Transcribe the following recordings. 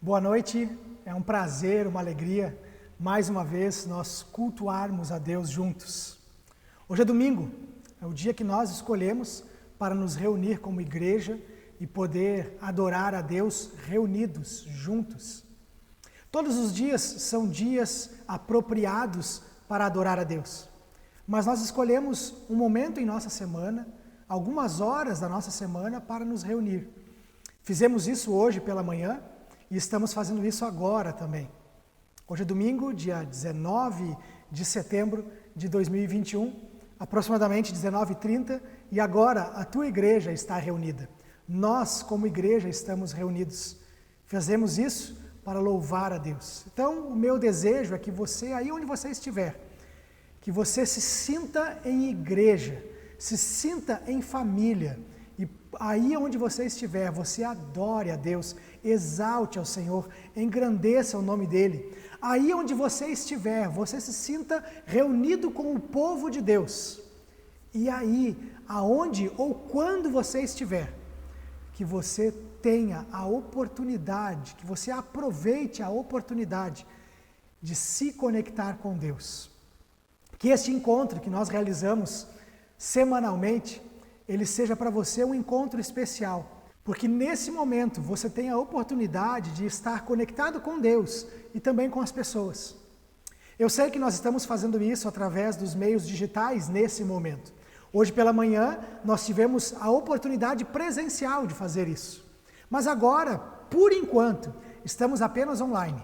Boa noite, é um prazer, uma alegria, mais uma vez, nós cultuarmos a Deus juntos. Hoje é domingo, é o dia que nós escolhemos para nos reunir como igreja e poder adorar a Deus reunidos, juntos. Todos os dias são dias apropriados para adorar a Deus, mas nós escolhemos um momento em nossa semana, algumas horas da nossa semana para nos reunir. Fizemos isso hoje pela manhã, e estamos fazendo isso agora também. Hoje é domingo, dia 19 de setembro de 2021, aproximadamente 19h30, e agora a tua igreja está reunida. Nós, como igreja, estamos reunidos. Fazemos isso para louvar a Deus. Então, o meu desejo é que você, aí onde você estiver, que você se sinta em igreja, se sinta em família, e aí onde você estiver, você adore a Deus, exalte ao Senhor, engrandeça o nome dEle. Aí onde você estiver, você se sinta reunido com o povo de Deus. E aí, aonde ou quando você estiver, que você tenha a oportunidade, que você aproveite a oportunidade de se conectar com Deus. Que este encontro que nós realizamos semanalmente, ele seja para você um encontro especial, porque nesse momento você tem a oportunidade de estar conectado com Deus e também com as pessoas. Eu sei que nós estamos fazendo isso através dos meios digitais nesse momento. Hoje pela manhã nós tivemos a oportunidade presencial de fazer isso, mas agora, por enquanto, estamos apenas online.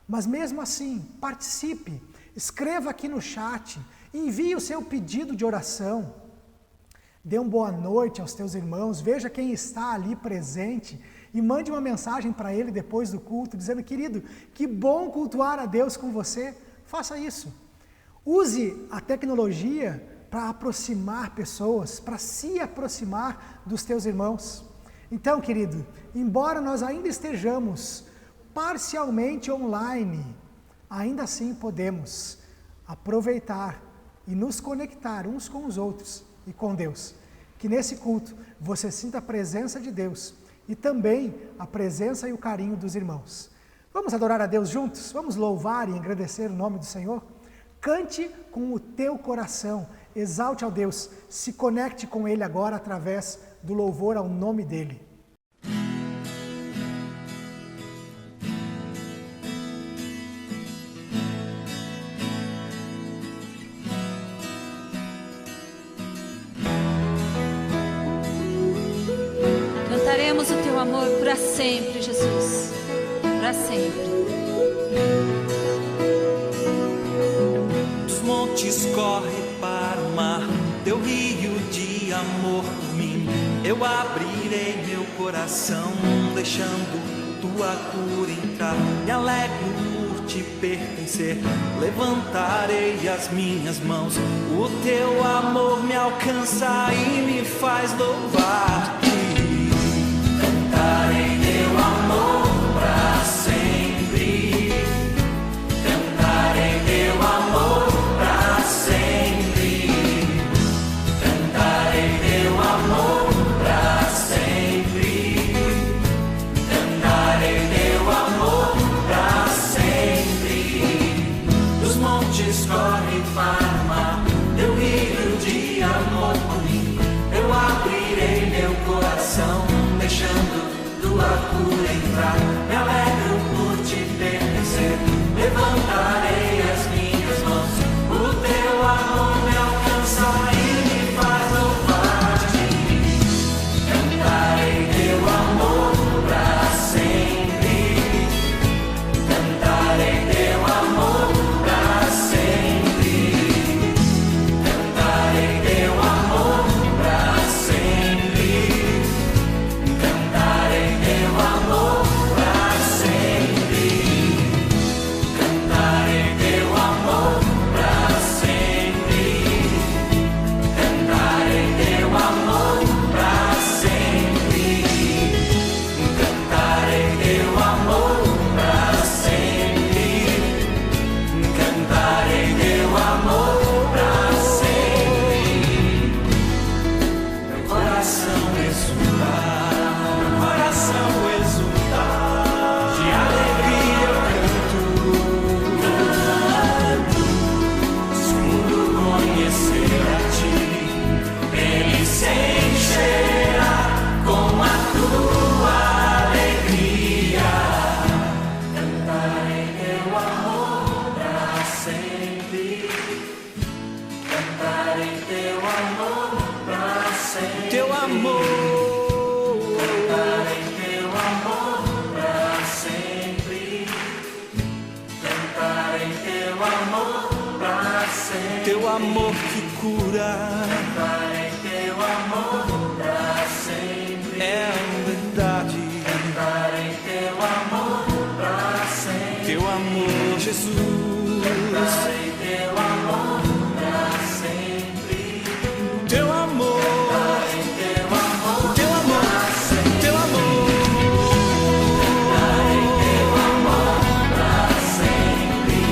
Mas mesmo assim, participe, escreva aqui no chat, envie o seu pedido de oração, dê uma boa noite aos teus irmãos, veja quem está ali presente e mande uma mensagem para ele depois do culto, dizendo: querido, que bom cultuar a Deus com você. Faça isso. Use a tecnologia para aproximar pessoas, para se aproximar dos teus irmãos. Então, querido, embora nós ainda estejamos parcialmente online, ainda assim podemos aproveitar e nos conectar uns com os outros e com Deus. Que nesse culto você sinta a presença de Deus e também a presença e o carinho dos irmãos. Vamos adorar a Deus juntos? Vamos louvar e engrandecer o nome do Senhor? Cante com o teu coração, exalte ao Deus, se conecte com Ele agora através do louvor ao nome dEle. Cantaremos o teu amor para sempre, Jesus, para sempre. Dos montes corre para o mar, teu rio de amor por mim. Eu abrirei meu coração, deixando tua cura entrar. Me alegro por te pertencer, levantarei as minhas mãos. O teu amor me alcança e me faz louvar. Cantarei teu amor pra sempre. Cantarei teu amor pra sempre. Cantarei teu amor pra sempre. Cantarei teu amor pra sempre. Dos montes corre para o mar, teu rio de amor por mim. Eu abrirei meu coração, amor que cura. Cantarei teu amor pra sempre. É a verdade. Cantarei teu amor pra sempre. Teu amor, Jesus. Cantarei teu amor pra sempre. Teu amor. Cantarei teu amor. Teu amor. Teu amor. Cantarei teu amor pra sempre.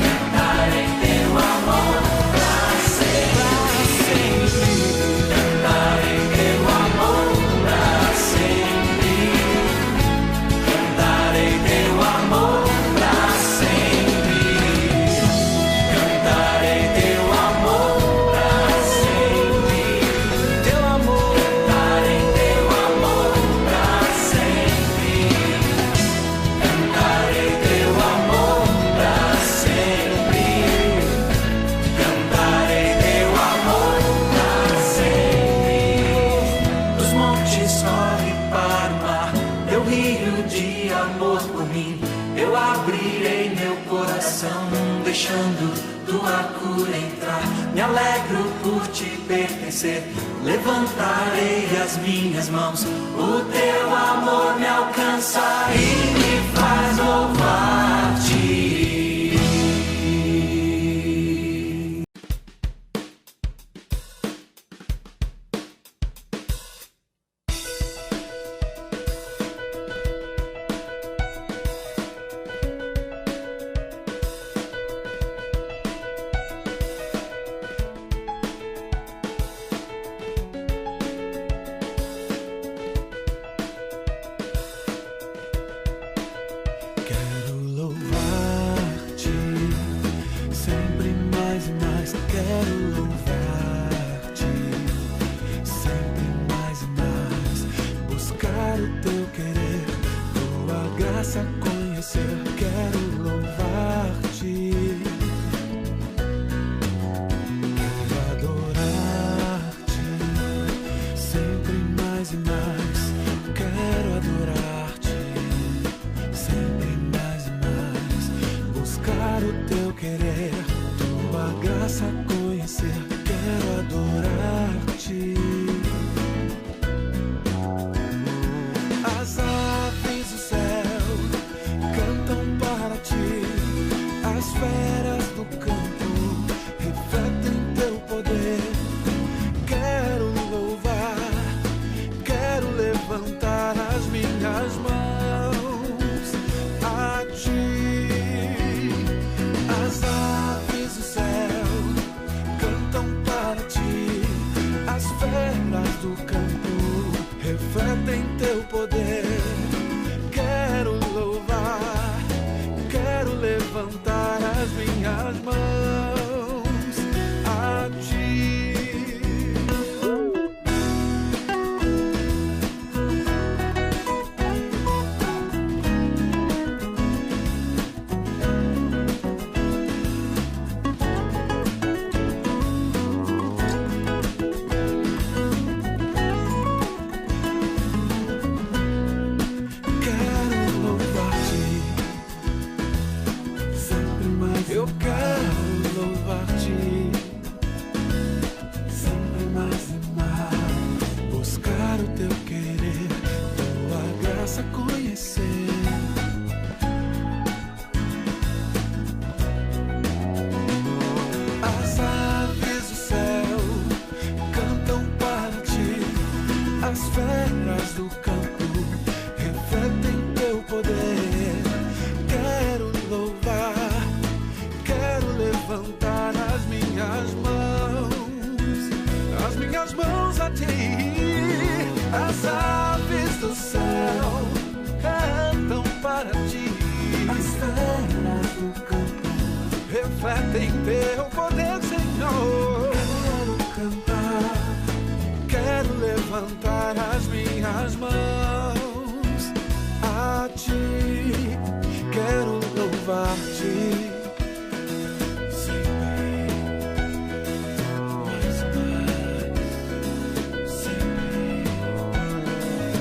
Cantarei teu amor pra sempre. Cantarei teu amor pra sempre. Cantarei teu amor pra sempre. Cantarei teu amor pra sempre. Teu amor. Cantarei teu amor pra sempre. Cantarei teu amor pra sempre. Cantarei teu amor pra sempre. Os montes correm para o mar, teu rio de amor por mim. Eu abrirei meu coração, deixando tua cura entrar. Me alegro por te pertencer, levantarei as minhas mãos. O teu amor me alcança e me faz louvar-te. Quero louvar-te, sempre mais e mais. Quero louvar-te, sempre mais e mais. Buscar o teu querer, tua graça conhecer. Quero louvar-te, quero adorar-te, sempre mais e mais. Quero adorar-te, sempre mais e mais. Buscar o teu querer, tua graça conhecer. Quero adorar-te. As aves do céu cantam para ti, as feras do campo refletem teu poder. Quero louvar, quero levantar as minhas mãos a ti. As aves do céu cantam para ti, as feras do campo refletem teu poder. Quero louvar, quero levantar as minhas mãos a ti. Quero louvar-te, sempre mais. Eu quero louvar-te, sempre mais e mais. Buscar o teu querer, tua graça conhecer. As aves do céu cantam para ti, as feras do campo refletem teu poder. Quero louvar, quero levantar as minhas mãos a ti. As aves do céu cantam para ti, as feras do campo refletem teu poder, Senhor. Quero cantar, quero levantar as minhas mãos a ti. Quero louvar-te, sempre mais e mais. Sempre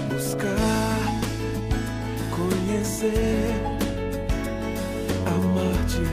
buscar, conhecer, amar-te.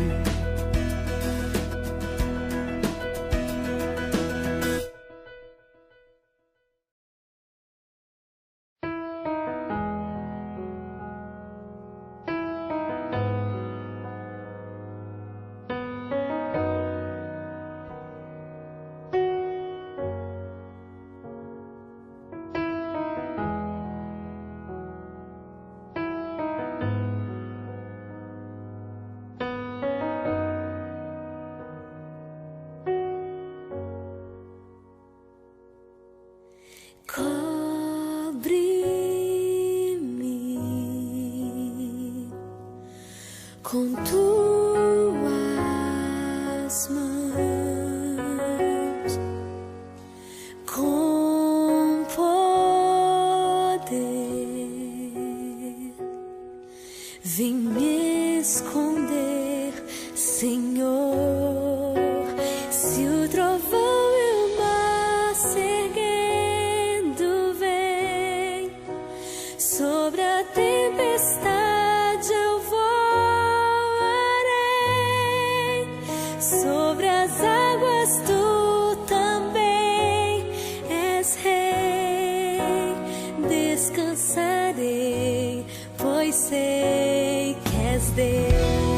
com tuas mãos, com poder, vem me esconder, Senhor. Se o trovão e o mar se erguendo vem sobre a tempestade, eu voarei sobre as águas. Tu também és rei. Descansarei, pois sei que és Deus.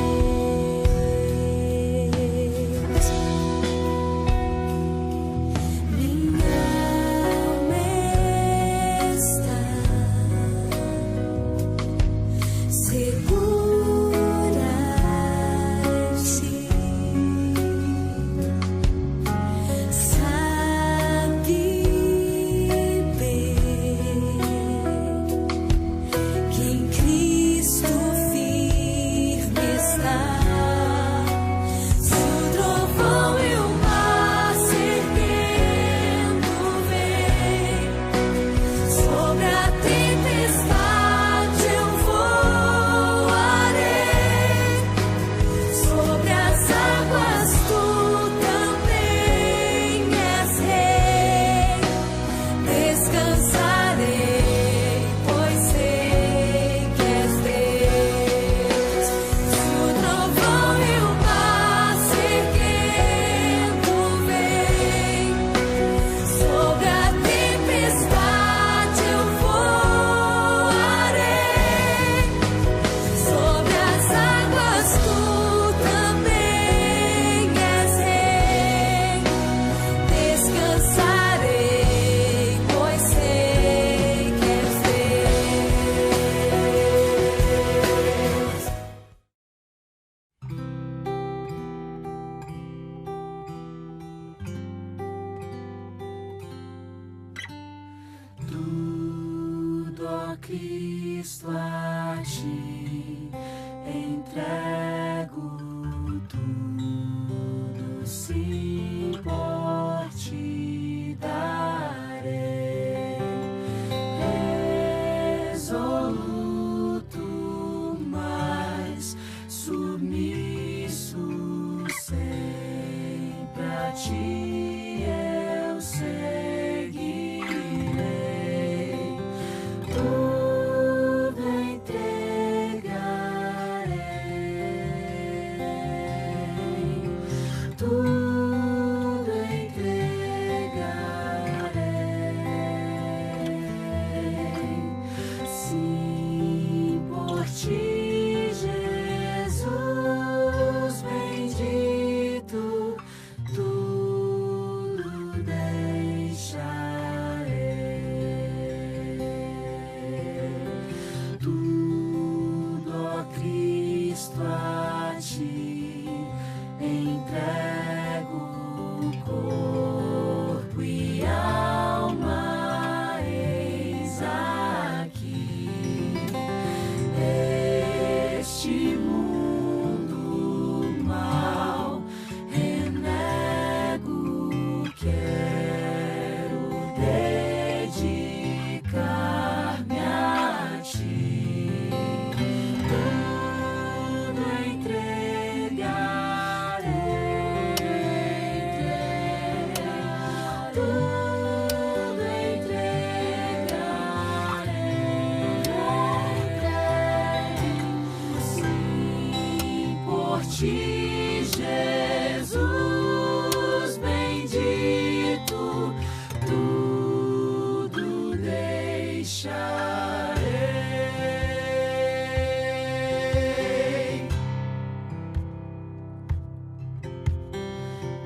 Cristo, a ti entrego tudo, sim, por ti darei, resoluto, mas submisso sempre a ti eu seguirei. Tudo entregarei, tudo entregarei, sim, por ti, Jesus bendito, tudo deixarei. Tudo, ó Cristo, a ti entrego corpo e alma, eis aqui. Este mundo mau renego, quero dedicar-me a ti. Tudo entregarei, tudo entregarei, sim, por ti, Jesus bendito, tudo deixarei.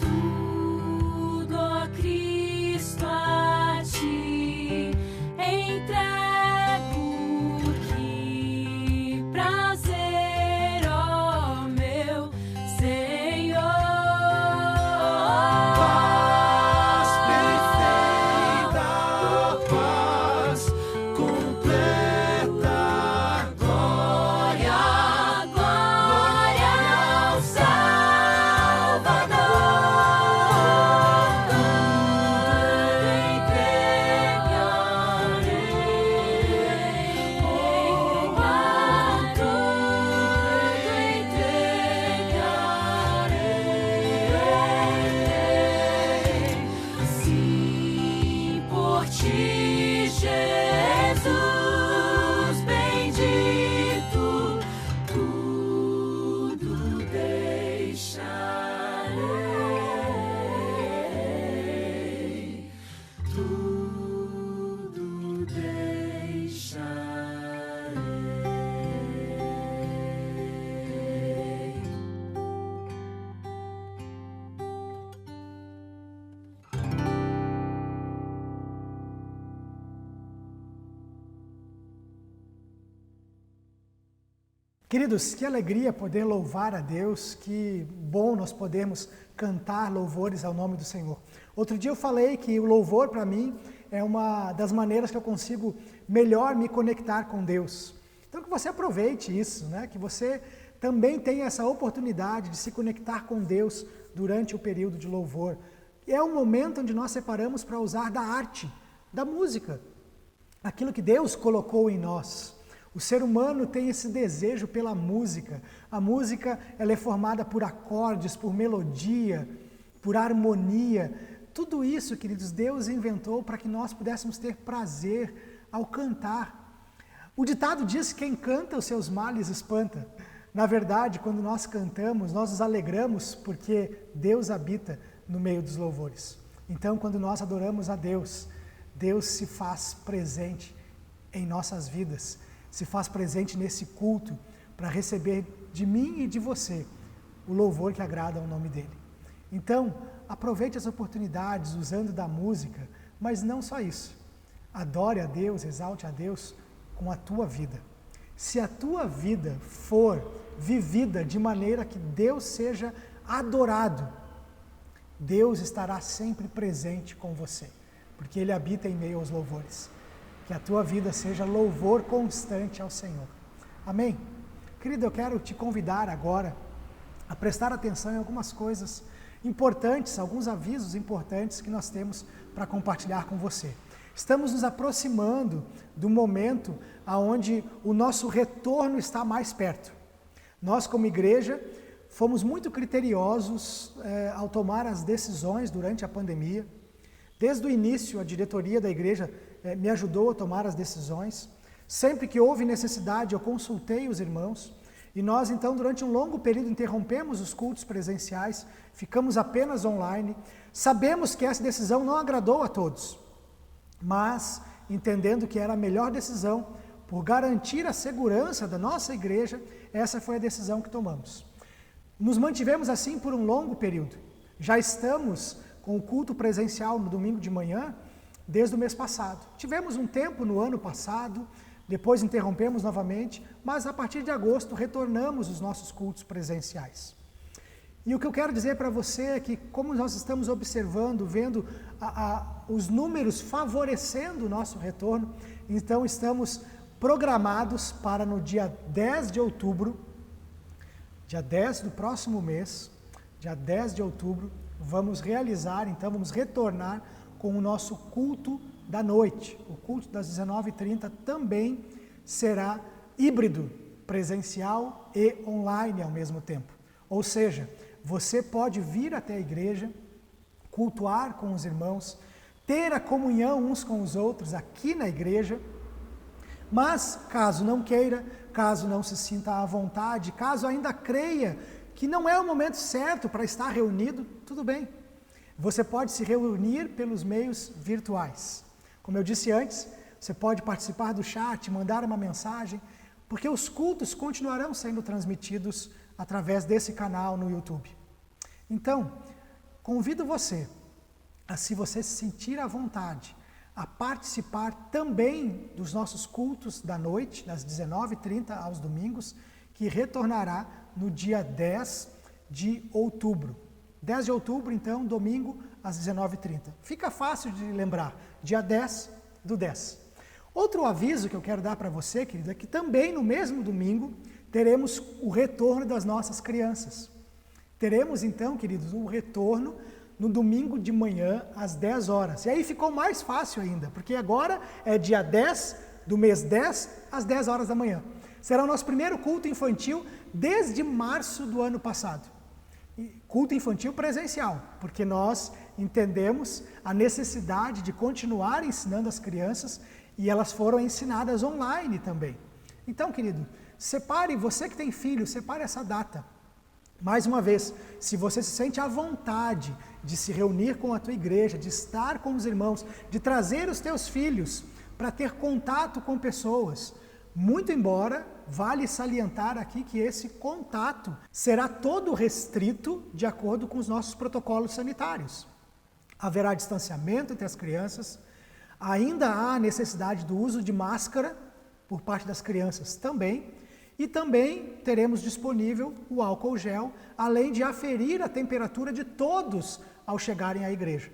Tudo, ó Cristo, a ti entrego, que prazer, ó meu Queridos, que alegria poder louvar a Deus, que bom nós podermos cantar louvores ao nome do Senhor. Outro dia eu falei que o louvor para mim é uma das maneiras que eu consigo melhor me conectar com Deus. Então que você aproveite isso, né? Que você também tenha essa oportunidade de se conectar com Deus durante o período de louvor. É um momento onde nós separamos para usar da arte, da música, aquilo que Deus colocou em nós. O ser humano tem esse desejo pela música. A música ela é formada por acordes, por melodia, por harmonia. Tudo isso, queridos, Deus inventou para que nós pudéssemos ter prazer ao cantar. O ditado diz que quem canta os seus males espanta. Na verdade, quando nós cantamos, nós nos alegramos porque Deus habita no meio dos louvores. Então, quando nós adoramos a Deus, Deus se faz presente em nossas vidas, se faz presente nesse culto para receber de mim e de você o louvor que agrada ao nome dEle. Então, aproveite as oportunidades usando da música, mas não só isso. Adore a Deus, exalte a Deus com a tua vida. Se a tua vida for vivida de maneira que Deus seja adorado, Deus estará sempre presente com você, porque Ele habita em meio aos louvores. Que a tua vida seja louvor constante ao Senhor. Amém? Querido, eu quero te convidar agora a prestar atenção em algumas coisas importantes, alguns avisos importantes que nós temos para compartilhar com você. Estamos nos aproximando do momento onde o nosso retorno está mais perto. Nós, como igreja, fomos muito criteriosos ao tomar as decisões durante a pandemia. Desde o início, a diretoria da igreja me ajudou a tomar as decisões. Sempre que houve necessidade, eu consultei os irmãos. E nós, então, durante um longo período, interrompemos os cultos presenciais, ficamos apenas online. Sabemos que essa decisão não agradou a todos, mas, entendendo que era a melhor decisão, por garantir a segurança da nossa igreja, essa foi a decisão que tomamos. Nos mantivemos assim por um longo período. Já estamos com o culto presencial no domingo de manhã, desde o mês passado. Tivemos um tempo no ano passado, depois interrompemos novamente, mas a partir de agosto retornamos os nossos cultos presenciais. E o que eu quero dizer para você é que, como nós estamos observando, vendo os números favorecendo o nosso retorno, então estamos programados para no dia 10 de outubro, dia 10 do próximo mês, dia 10 de outubro, vamos retornar com o nosso culto da noite. O culto das 19h30 também será híbrido, presencial e online ao mesmo tempo. Ou seja, você pode vir até a igreja, cultuar com os irmãos, ter a comunhão uns com os outros aqui na igreja, mas caso não queira, caso não se sinta à vontade, caso ainda creia que não é o momento certo para estar reunido, tudo bem. Você pode se reunir pelos meios virtuais. Como eu disse antes, você pode participar do chat, mandar uma mensagem, porque os cultos continuarão sendo transmitidos através desse canal no YouTube. Então, convido você a, se você se sentir à vontade, a participar também dos nossos cultos da noite, das 19h30 aos domingos, que retornará no dia 10 de outubro. 10 de outubro, então, domingo, às 19h30. Fica fácil de lembrar, dia 10 do 10. Outro aviso que eu quero dar para você, querido, é que também no mesmo domingo teremos o retorno das nossas crianças. Teremos, então, queridos, o retorno no domingo de manhã, às 10 horas. E aí ficou mais fácil ainda, porque agora é dia 10 do mês 10, às 10 horas da manhã. Será o nosso primeiro culto infantil desde março do ano passado. Culto infantil presencial, porque nós entendemos a necessidade de continuar ensinando as crianças e elas foram ensinadas online também. Então, querido, separe, você que tem filho, separe essa data. Mais uma vez, se você se sente à vontade de se reunir com a tua igreja, de estar com os irmãos, de trazer os teus filhos para ter contato com pessoas, muito embora vale salientar aqui que esse contato será todo restrito de acordo com os nossos protocolos sanitários. Haverá distanciamento entre as crianças, ainda há necessidade do uso de máscara por parte das crianças também, E também teremos disponível o álcool gel, além de aferir a temperatura de todos ao chegarem à igreja.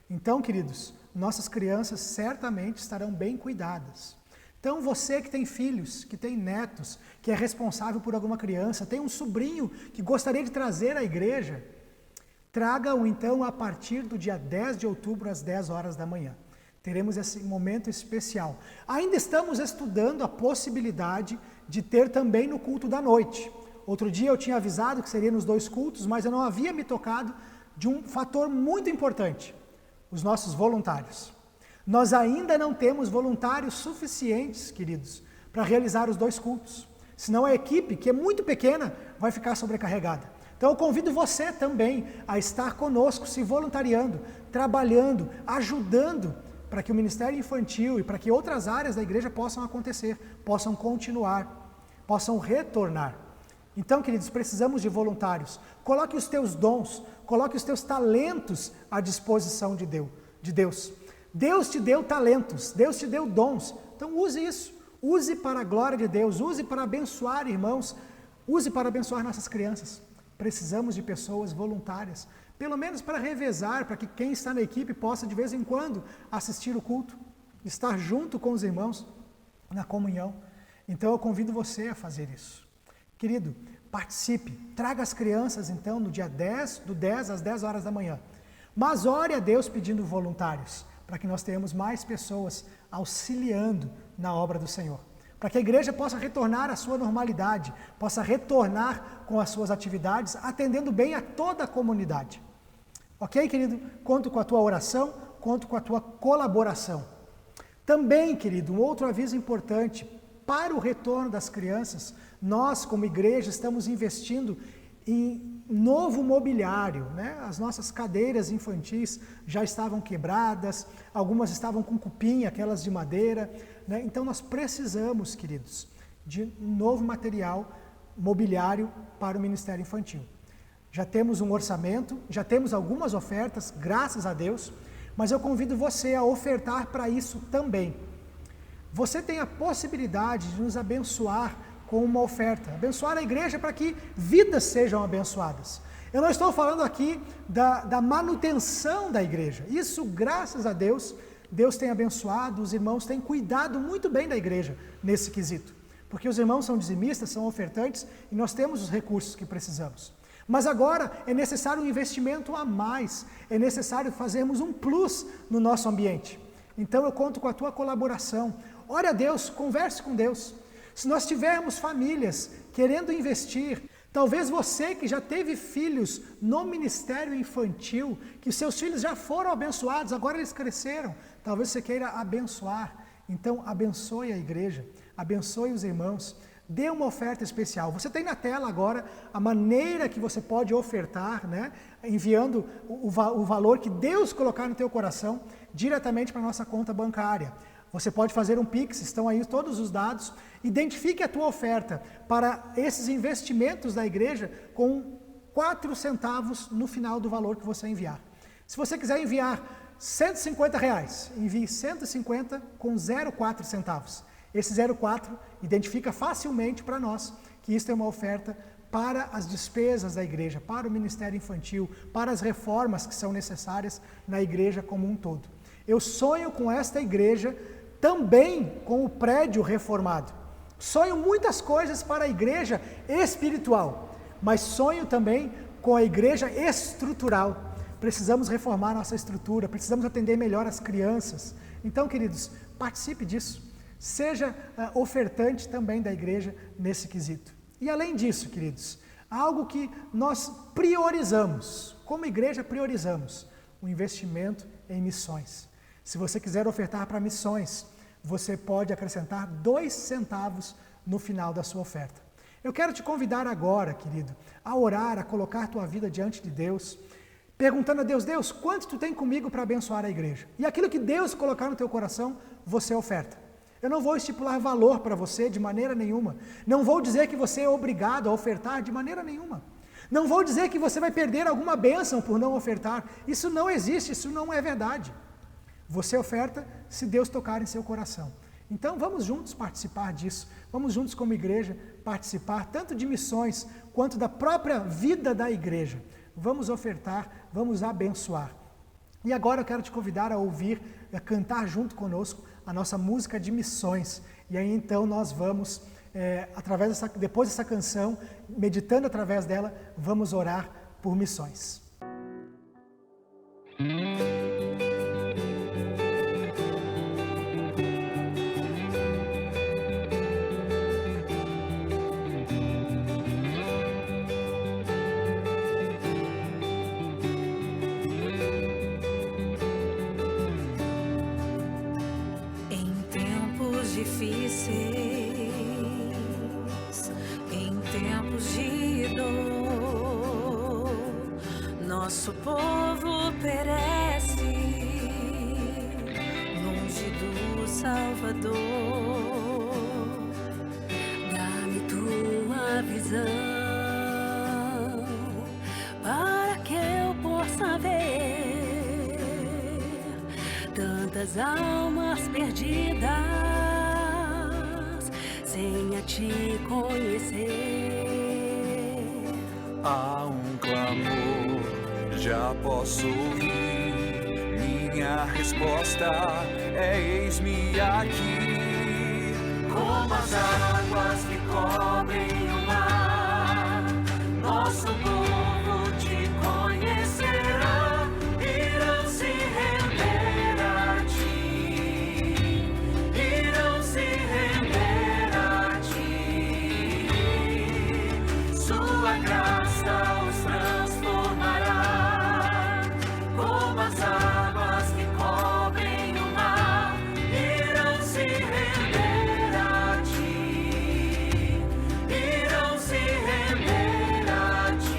Então, queridos, nossas crianças certamente estarão bem cuidadas. Então, você que tem filhos, que tem netos, que é responsável por alguma criança, tem um sobrinho que gostaria de trazer à igreja, traga-o então a partir do dia 10 de outubro às 10 horas da manhã. Teremos esse momento especial. Ainda estamos estudando a possibilidade de ter também no culto da noite. Outro dia eu tinha avisado que seria nos 2 cultos, mas eu não havia me tocado de um fator muito importante: os nossos voluntários. Nós ainda não temos voluntários suficientes, queridos, para realizar os 2 cultos. Senão a equipe, que é muito pequena, vai ficar sobrecarregada. Então eu convido você também a estar conosco, se voluntariando, trabalhando, ajudando, para que o ministério infantil e para que outras áreas da igreja possam acontecer, possam continuar, possam retornar. Então, queridos, precisamos de voluntários. Coloque os teus dons, coloque os teus talentos à disposição de Deus. Deus te deu talentos, Deus te deu dons, então use isso. Use para a glória de Deus, use para abençoar irmãos, use para abençoar nossas crianças. Precisamos de pessoas voluntárias, pelo menos para revezar, para que quem está na equipe possa de vez em quando assistir o culto, estar junto com os irmãos na comunhão. Então eu convido você a fazer isso. Querido, participe, traga as crianças então no dia 10, do 10 às 10 horas da manhã. Mas ore a Deus pedindo voluntários, para que nós tenhamos mais pessoas auxiliando na obra do Senhor. Para que a igreja possa retornar à sua normalidade, possa retornar com as suas atividades, atendendo bem a toda a comunidade. Ok, querido? Conto com a tua oração, conto com a tua colaboração. Também, querido, um outro aviso importante: para o retorno das crianças, nós, como igreja, estamos investindo em novo mobiliário, né? As nossas cadeiras infantis já estavam quebradas, algumas estavam com cupim, aquelas de madeira, né? Então nós precisamos, queridos, de um novo material mobiliário para o Ministério Infantil. Já temos um orçamento, já temos algumas ofertas, graças a Deus, mas eu convido você a ofertar para isso também. Você tem a possibilidade de nos abençoar com uma oferta, abençoar a igreja para que vidas sejam abençoadas. Eu não estou falando aqui da manutenção da igreja, isso graças a Deus, Deus tem abençoado, os irmãos têm cuidado muito bem da igreja nesse quesito, porque os irmãos são dizimistas, são ofertantes e nós temos os recursos que precisamos. Mas agora é necessário um investimento a mais, é necessário fazermos um plus no nosso ambiente. Então eu conto com a tua colaboração, ore a Deus, converse com Deus. Se nós tivermos famílias querendo investir, talvez você que já teve filhos no ministério infantil, que seus filhos já foram abençoados, agora eles cresceram, talvez você queira abençoar. Então abençoe a igreja, abençoe os irmãos, dê uma oferta especial. Você tem na tela agora a maneira que você pode ofertar, né? Enviando o valor que Deus colocar no teu coração diretamente para a nossa conta bancária. Você pode fazer um Pix, estão aí todos os dados. Identifique a tua oferta para esses investimentos da igreja com 4 centavos no final do valor que você enviar. Se você quiser enviar R$150, envie 150 com 0,4 centavos. Esse 0,4 identifica facilmente para nós que isso é uma oferta para as despesas da igreja, para o ministério infantil, para as reformas que são necessárias na igreja como um todo. Eu sonho com esta igreja também com o prédio reformado. Sonho muitas coisas para a igreja espiritual, mas sonho também com a igreja estrutural. Precisamos reformar nossa estrutura, precisamos atender melhor as crianças. Então, queridos, participe disso. Seja ofertante também da igreja nesse quesito. E além disso, queridos, algo que nós priorizamos, como igreja priorizamos, o investimento em missões. Se você quiser ofertar para missões, você pode acrescentar 2 centavos no final da sua oferta. Eu quero te convidar agora, querido, a orar, a colocar tua vida diante de Deus, perguntando a Deus: Deus, quanto tu tem comigo para abençoar a igreja? E aquilo que Deus colocar no teu coração, você oferta. Eu não vou estipular valor para você de maneira nenhuma. Não vou dizer que você é obrigado a ofertar de maneira nenhuma. Não vou dizer que você vai perder alguma bênção por não ofertar. Isso não existe, isso não é verdade. Você oferta se Deus tocar em seu coração. Então vamos juntos participar disso, vamos juntos como igreja participar tanto de missões quanto da própria vida da igreja. Vamos ofertar, vamos abençoar. E agora eu quero te convidar a ouvir, a cantar junto conosco a nossa música de missões. E aí então nós vamos, depois dessa canção, meditando através dela, vamos orar por missões. Difíceis, em tempos de dor, nosso povo perece longe do Salvador. Dá-me tua visão para que eu possa ver tantas almas perdidas sem a te conhecer. Há um clamor, já posso ouvir. Minha resposta é: eis-me aqui. Como as águas que cobrem o mar, nosso povo te conhecerá. Irão se render a ti, irão se render a ti. Sua graça os transformará. Como as águas que cobrem o mar, irão se render a ti, irão se render a ti.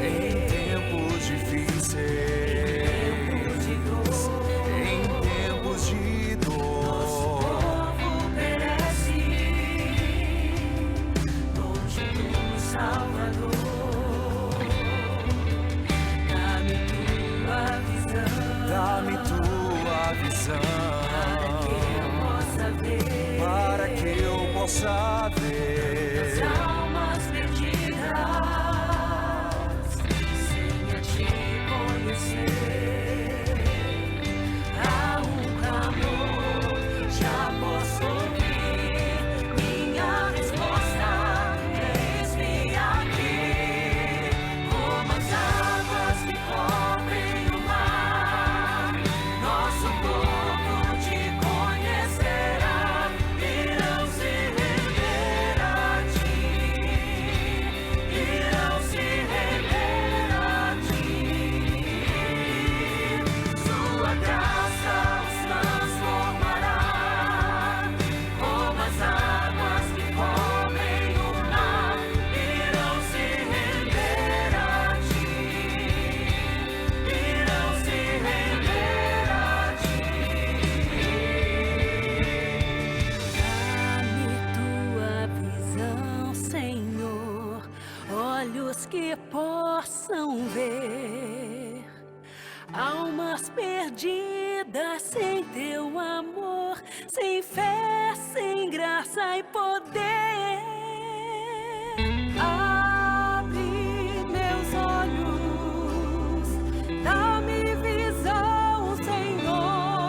Em tempos difíceis, em tempos de dor, nosso povo perece longe do Salvador. Dá-me tua visão, dá-me tua visão, para que eu possa ver as almas perdidas sem a te conhecer. Há um clamor, já posso ouvir. Minha resposta é: eis-me aqui. Como as águas que cobrem o mar, nosso povo te conhecerá. Irão se render a ti, irão se render a ti. Sua graça os transformará. Como as águas que cobrem o mar, irão se render a ti, irão se render a ti. Dá-me tua visão, Senhor, olhos que possam ver almas perdidas sem teu amor, sem fé, sem graça e poder. Abre meus olhos, dá-me visão, Senhor,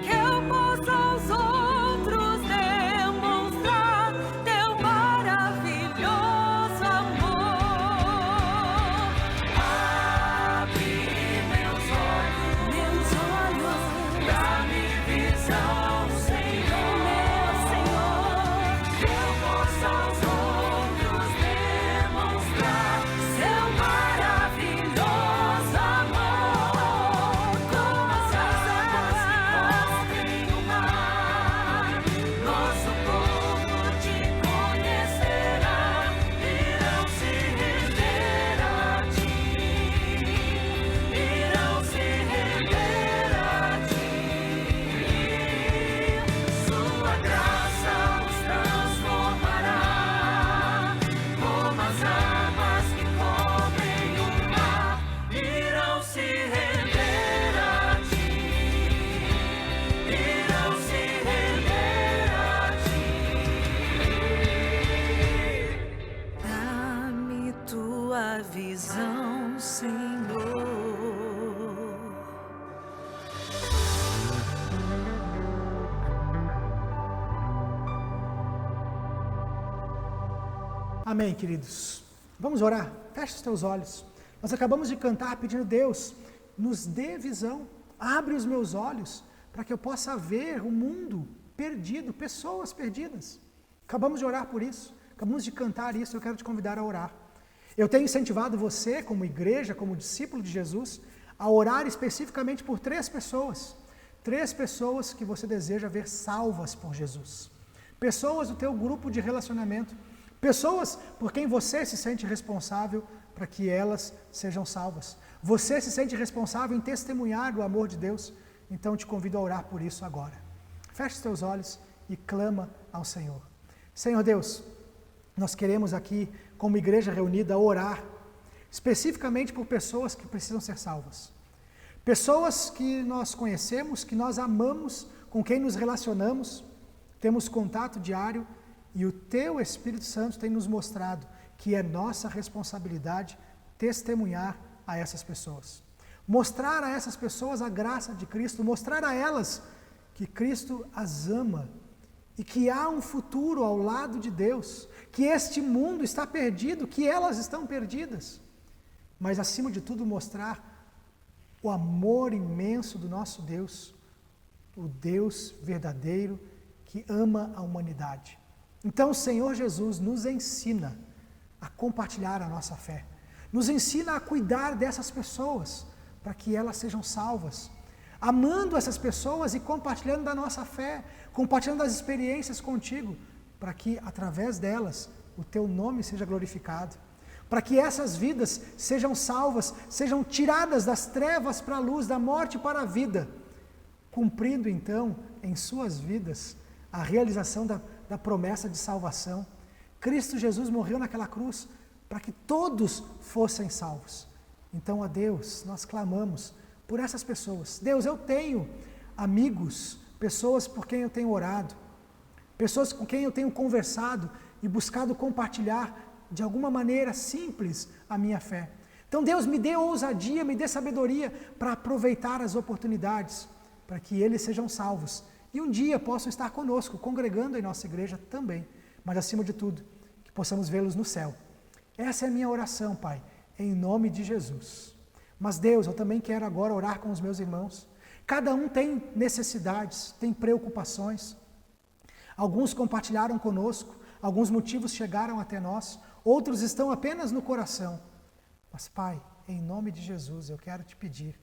que eu possa aos outros demonstrar teu maravilhoso amor. Abre meus olhos, dá-me visão, Senhor, meu Senhor, Amém, queridos. Vamos orar? Feche os teus olhos. Nós acabamos de cantar pedindo: Deus, nos dê visão, abre os meus olhos para que eu possa ver o mundo perdido, pessoas perdidas. Acabamos de orar por isso, acabamos de cantar isso, eu quero te convidar a orar. Eu tenho incentivado você, como igreja, como discípulo de Jesus, a orar especificamente por 3 pessoas. 3 pessoas que você deseja ver salvas por Jesus. Pessoas do teu grupo de relacionamento. Pessoas por quem você se sente responsável para que elas sejam salvas. Você se sente responsável em testemunhar o amor de Deus. Então te convido a orar por isso agora. Feche os teus olhos e clama ao Senhor. Senhor Deus, nós queremos aqui, como igreja reunida, orar especificamente por pessoas que precisam ser salvas. Pessoas que nós conhecemos, que nós amamos, com quem nos relacionamos, temos contato diário e o Teu Espírito Santo tem nos mostrado que é nossa responsabilidade testemunhar a essas pessoas. Mostrar a essas pessoas a graça de Cristo, mostrar a elas que Cristo as ama e que há um futuro ao lado de Deus, que este mundo está perdido, que elas estão perdidas. Mas, acima de tudo, mostrar o amor imenso do nosso Deus, o Deus verdadeiro que ama a humanidade. Então, o Senhor Jesus nos ensina a compartilhar a nossa fé, nos ensina a cuidar dessas pessoas, para que elas sejam salvas, amando essas pessoas e compartilhando da nossa fé, compartilhando das experiências contigo, para que através delas o teu nome seja glorificado, para que essas vidas sejam salvas, sejam tiradas das trevas para a luz, da morte para a vida, cumprindo então em suas vidas a realização da promessa de salvação. Cristo Jesus morreu naquela cruz para que todos fossem salvos. Então, a Deus, nós clamamos por essas pessoas. Deus, eu tenho amigos, pessoas por quem eu tenho orado, pessoas com quem eu tenho conversado e buscado compartilhar de alguma maneira simples a minha fé. Então, Deus, me dê ousadia, me dê sabedoria para aproveitar as oportunidades, para que eles sejam salvos. E um dia possam estar conosco, congregando em nossa igreja também. Mas, acima de tudo, que possamos vê-los no céu. Essa é a minha oração, Pai, em nome de Jesus. Mas, Deus, eu também quero agora orar com os meus irmãos. Cada um tem necessidades, tem preocupações. Alguns compartilharam conosco, alguns motivos chegaram até nós, outros estão apenas no coração. Mas, Pai, em nome de Jesus, eu quero te pedir,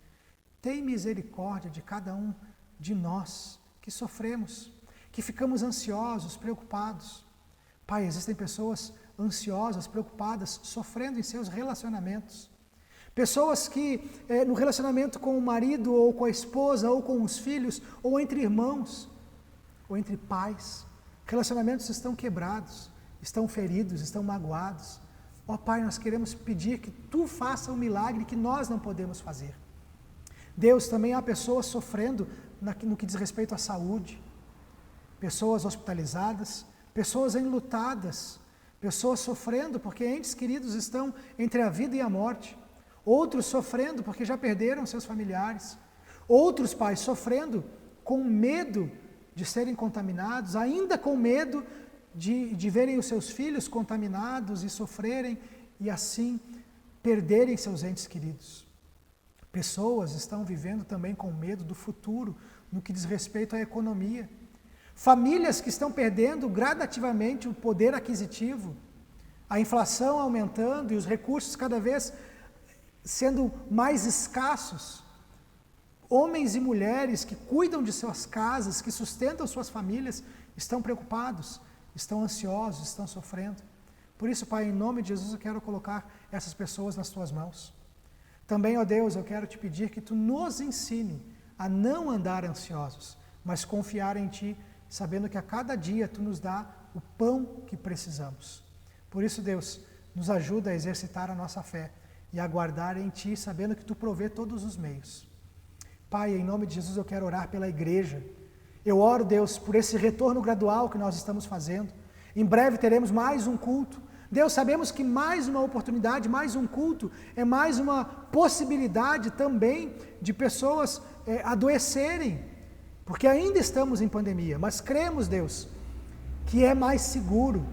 tem misericórdia de cada um de nós que sofremos, que ficamos ansiosos, preocupados. Pai, existem pessoas ansiosas, preocupadas, sofrendo em seus relacionamentos. Pessoas que no relacionamento com o marido, ou com a esposa, ou com os filhos, ou entre irmãos, ou entre pais, relacionamentos estão quebrados, estão feridos, estão magoados. Ó Pai, nós queremos pedir que Tu faça um milagre que nós não podemos fazer. Deus, também há pessoas sofrendo no que diz respeito à saúde, pessoas hospitalizadas, pessoas enlutadas, pessoas sofrendo porque entes queridos estão entre a vida e a morte, outros sofrendo porque já perderam seus familiares, outros pais sofrendo com medo de serem contaminados, ainda com medo de verem os seus filhos contaminados e sofrerem e assim perderem seus entes queridos. Pessoas estão vivendo também com medo do futuro no que diz respeito à economia. Famílias que estão perdendo gradativamente o poder aquisitivo, a inflação aumentando e os recursos cada vez sendo mais escassos. Homens e mulheres que cuidam de suas casas, que sustentam suas famílias, estão preocupados, estão ansiosos, estão sofrendo. Por isso, Pai, em nome de Jesus, eu quero colocar essas pessoas nas Tuas mãos. Também, ó Deus, eu quero te pedir que Tu nos ensine a não andar ansiosos, mas confiar em Ti, sabendo que a cada dia Tu nos dá o pão que precisamos. Por isso, Deus, nos ajuda a exercitar a nossa fé e a aguardar em Ti, sabendo que Tu provê todos os meios. Pai, em nome de Jesus, eu quero orar pela igreja. Eu oro, Deus, por esse retorno gradual que nós estamos fazendo. Em breve teremos mais um culto. Deus, sabemos que mais uma oportunidade, mais um culto, é mais uma possibilidade também de pessoas adoecerem, porque ainda estamos em pandemia, mas cremos, Deus, que é mais seguro,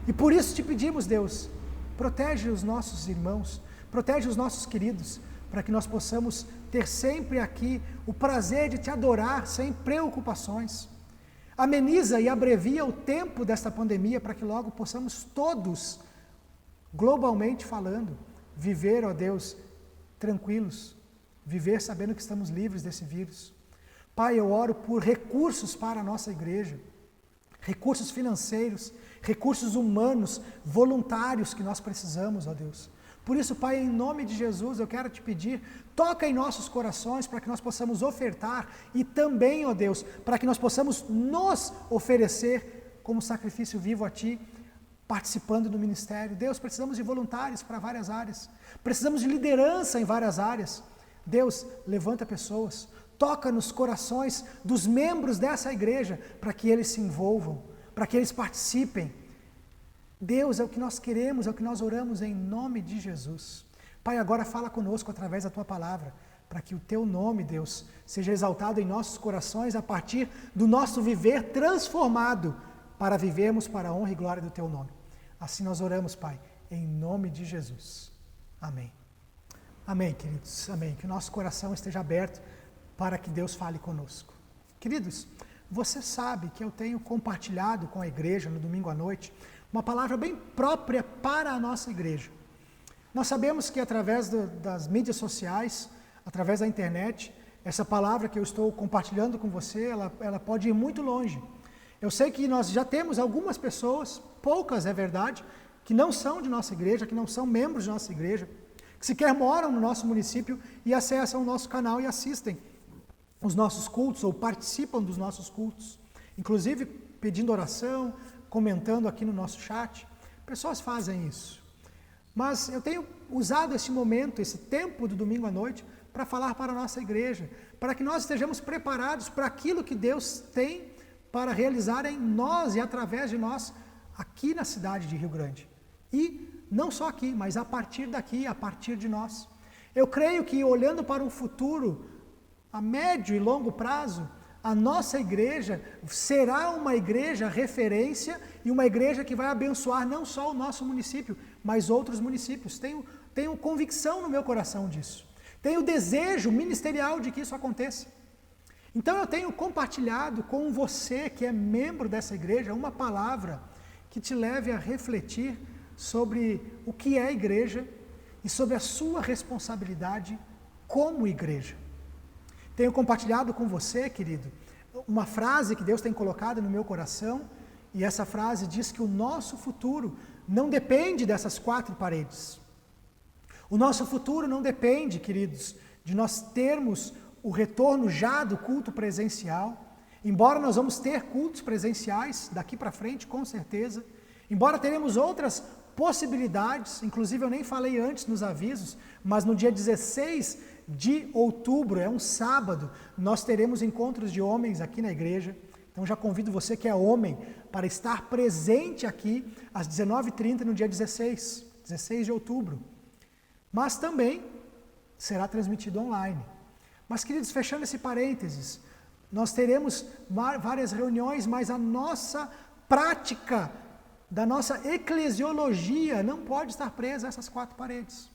E por isso te pedimos, Deus, protege os nossos irmãos, protege os nossos queridos, para que nós possamos ter sempre aqui o prazer de te adorar sem preocupações. Ameniza e abrevia o tempo desta pandemia para que logo possamos todos, globalmente falando, viver, ó Deus, tranquilos, viver sabendo que estamos livres desse vírus. Pai, eu oro por recursos para a nossa igreja, recursos financeiros, recursos humanos, voluntários que nós precisamos, ó Deus. Por isso, Pai, em nome de Jesus, eu quero te pedir, toca em nossos corações para que nós possamos ofertar e também, ó Deus, para que nós possamos nos oferecer como sacrifício vivo a Ti, participando do ministério. Deus, precisamos de voluntários para várias áreas, precisamos de liderança em várias áreas. Deus, levanta pessoas, toca nos corações dos membros dessa igreja para que eles se envolvam, para que eles participem. Deus, é o que nós queremos, é o que nós oramos em nome de Jesus. Pai, agora fala conosco através da Tua palavra, para que o Teu nome, Deus, seja exaltado em nossos corações a partir do nosso viver transformado, para vivermos para a honra e glória do Teu nome. Assim nós oramos, Pai, em nome de Jesus. Amém. Amém, queridos. Amém. Que o nosso coração esteja aberto para que Deus fale conosco. Queridos, você sabe que eu tenho compartilhado com a igreja no domingo à noite uma palavra bem própria para a nossa igreja. Nós sabemos que através das mídias sociais, através da internet, essa palavra que eu estou compartilhando com você, ela pode ir muito longe. Eu sei que nós já temos algumas pessoas, poucas é verdade, que não são de nossa igreja, que não são membros de nossa igreja, que sequer moram no nosso município e acessam o nosso canal e assistem os nossos cultos ou participam dos nossos cultos, inclusive pedindo oração, comentando aqui no nosso chat. Pessoas fazem isso. Mas eu tenho usado esse momento, esse tempo do domingo à noite, para falar para a nossa igreja, para que nós estejamos preparados para aquilo que Deus tem para realizar em nós e através de nós aqui na cidade de Rio Grande. E não só aqui, mas a partir daqui, a partir de nós. Eu creio que olhando para um futuro a médio e longo prazo, a nossa igreja será uma igreja referência e uma igreja que vai abençoar não só o nosso município, mas outros municípios. Tenho convicção no meu coração disso. Tenho desejo ministerial de que isso aconteça. Então eu tenho compartilhado com você que é membro dessa igreja uma palavra que te leve a refletir sobre o que é a igreja e sobre a sua responsabilidade como igreja. Tenho compartilhado com você, querido, uma frase que Deus tem colocado no meu coração, e essa frase diz que o nosso futuro não depende dessas 4 paredes. O nosso futuro não depende, queridos, de nós termos o retorno já do culto presencial, embora nós vamos ter cultos presenciais daqui para frente, com certeza, embora teremos outras possibilidades, inclusive eu nem falei antes nos avisos, mas no dia 16 de outubro, é um sábado, nós teremos encontros de homens aqui na igreja. Então já convido você que é homem para estar presente aqui às 19h30 no dia 16 de outubro. Mas também será transmitido online. Mas, queridos, fechando esse parênteses, nós teremos várias reuniões, mas a nossa prática da nossa eclesiologia não pode estar presa a essas 4 paredes.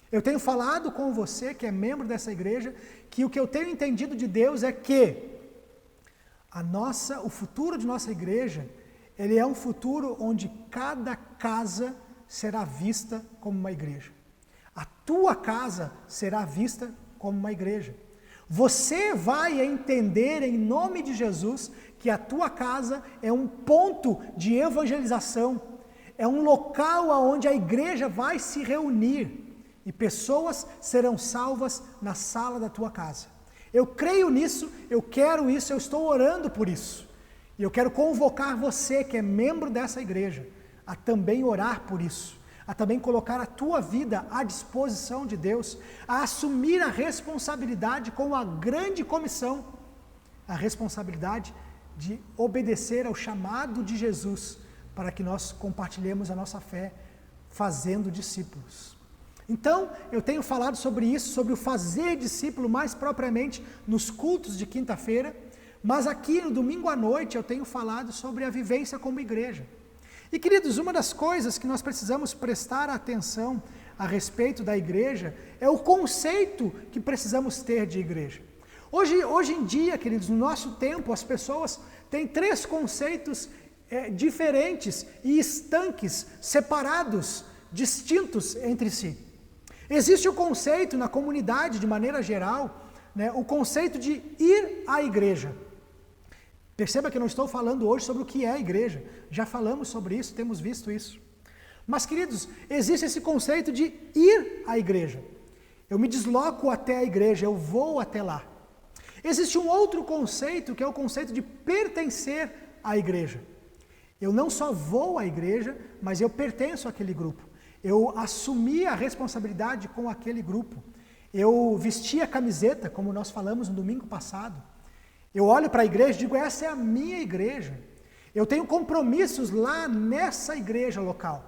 Eu tenho falado com você, que é membro dessa igreja, que o que eu tenho entendido de Deus é que o futuro de nossa igreja, ele é um futuro onde cada casa será vista como uma igreja. A tua casa será vista como uma igreja. Você vai entender em nome de Jesus que a tua casa é um ponto de evangelização, é um local onde a igreja vai se reunir e pessoas serão salvas na sala da tua casa. Eu creio nisso, eu quero isso, eu estou orando por isso. E eu quero convocar você que é membro dessa igreja a também orar por isso, a também colocar a tua vida à disposição de Deus, a assumir a responsabilidade com a grande comissão, a responsabilidade de obedecer ao chamado de Jesus para que nós compartilhemos a nossa fé fazendo discípulos. Então, eu tenho falado sobre isso, sobre o fazer discípulo mais propriamente nos cultos de quinta-feira, mas aqui no domingo à noite eu tenho falado sobre a vivência como igreja. E queridos, uma das coisas que nós precisamos prestar atenção a respeito da igreja é o conceito que precisamos ter de igreja. Hoje em dia, queridos, no nosso tempo, as pessoas têm 3 conceitos diferentes e estanques, separados, distintos entre si. Existe o conceito na comunidade, de maneira geral, né, o conceito de ir à igreja. Perceba que eu não estou falando hoje sobre o que é a igreja. Já falamos sobre isso, temos visto isso. Mas, queridos, existe esse conceito de ir à igreja. Eu me desloco até a igreja, eu vou até lá. Existe um outro conceito, que é o conceito de pertencer à igreja. Eu não só vou à igreja, mas eu pertenço àquele grupo. Eu assumi a responsabilidade com aquele grupo. Eu vesti a camiseta, como nós falamos no domingo passado. Eu olho para a igreja e digo, essa é a minha igreja. Eu tenho compromissos lá nessa igreja local.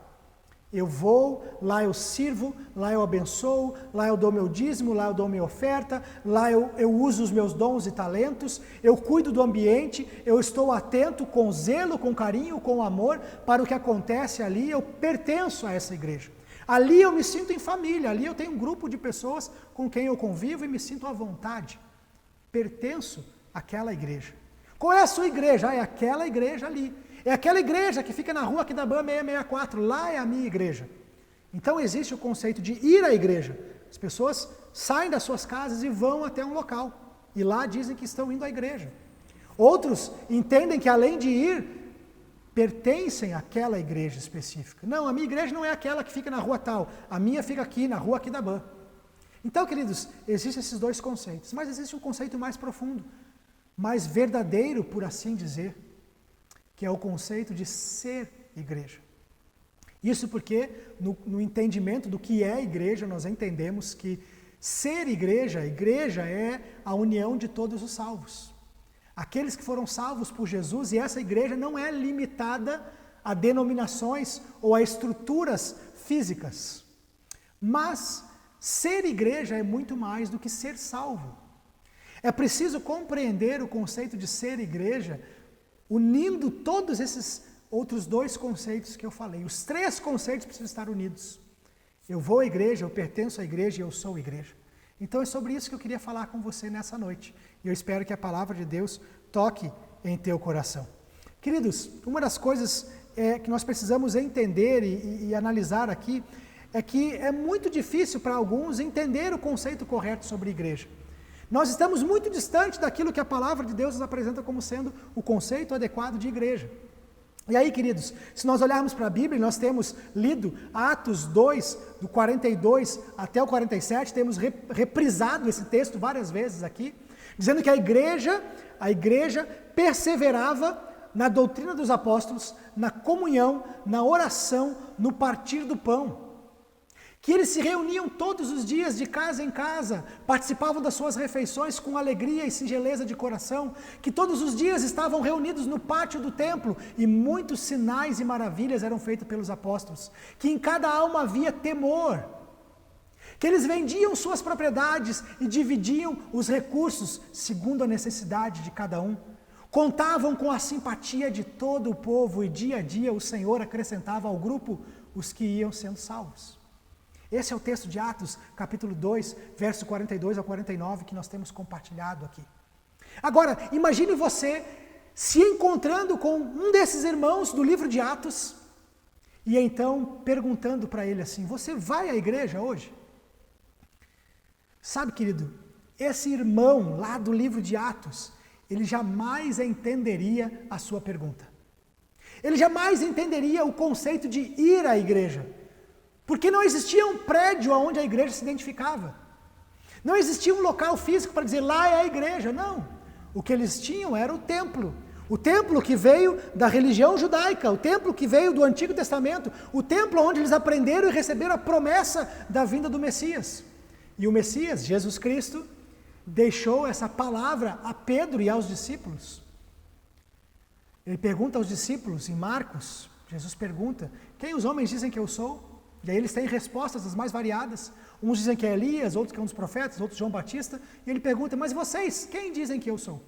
Eu vou, lá eu sirvo, lá eu abençoo, lá eu dou meu dízimo, lá eu dou minha oferta, lá eu uso os meus dons e talentos, eu cuido do ambiente, eu estou atento com zelo, com carinho, com amor para o que acontece ali, eu pertenço a essa igreja. Ali eu me sinto em família, ali eu tenho um grupo de pessoas com quem eu convivo e me sinto à vontade. Pertenço àquela igreja. Qual é a sua igreja? É aquela igreja ali. É aquela igreja que fica na rua Aquidabã 664, lá é a minha igreja. Então existe o conceito de ir à igreja. As pessoas saem das suas casas e vão até um local. E lá dizem que estão indo à igreja. Outros entendem que além de ir, pertencem àquela igreja específica. Não, a minha igreja não é aquela que fica na rua tal. A minha fica aqui, na rua Aquidabã. Então, queridos, existem esses 2 conceitos. Mas existe um conceito mais profundo, mais verdadeiro, por assim dizer, que é o conceito de ser igreja. Isso porque, no entendimento do que é igreja, nós entendemos que ser igreja é a união de todos os salvos. Aqueles que foram salvos por Jesus, e essa igreja não é limitada a denominações ou a estruturas físicas. Mas ser igreja é muito mais do que ser salvo. É preciso compreender o conceito de ser igreja unindo todos esses outros 2 conceitos que eu falei. Os 3 conceitos precisam estar unidos. Eu vou à igreja, eu pertenço à igreja e eu sou igreja. Então é sobre isso que eu queria falar com você nessa noite. E eu espero que a palavra de Deus toque em teu coração. Queridos, uma das coisas que nós precisamos entender e analisar aqui é que é muito difícil para alguns entender o conceito correto sobre igreja. Nós estamos muito distante daquilo que a palavra de Deus nos apresenta como sendo o conceito adequado de igreja. E aí, queridos, se nós olharmos para a Bíblia, nós temos lido Atos 2, do 42 até o 47, temos reprisado esse texto várias vezes aqui, dizendo que a igreja perseverava na doutrina dos apóstolos, na comunhão, na oração, no partir do pão. Que eles se reuniam todos os dias de casa em casa, participavam das suas refeições com alegria e singeleza de coração, que todos os dias estavam reunidos no pátio do templo e muitos sinais e maravilhas eram feitos pelos apóstolos, que em cada alma havia temor, que eles vendiam suas propriedades e dividiam os recursos segundo a necessidade de cada um, contavam com a simpatia de todo o povo e dia a dia o Senhor acrescentava ao grupo os que iam sendo salvos. Esse é o texto de Atos, capítulo 2, verso 42 a 49, que nós temos compartilhado aqui. Agora, imagine você se encontrando com um desses irmãos do livro de Atos, e então perguntando para ele assim, você vai à igreja hoje? Sabe, querido, esse irmão lá do livro de Atos, ele jamais entenderia a sua pergunta. Ele jamais entenderia o conceito de ir à igreja. Porque não existia um prédio onde a igreja se identificava. Não existia um local físico para dizer, lá é a igreja. Não. O que eles tinham era o templo. O templo que veio da religião judaica. O templo que veio do Antigo Testamento. O templo onde eles aprenderam e receberam a promessa da vinda do Messias. E o Messias, Jesus Cristo, deixou essa palavra a Pedro e aos discípulos. Ele pergunta aos discípulos, em Marcos, Jesus pergunta, quem os homens dizem que eu sou? E aí eles têm respostas das mais variadas. Uns dizem que é Elias, outros que é um dos profetas, outros João Batista. E ele pergunta, mas vocês, quem dizem que eu sou?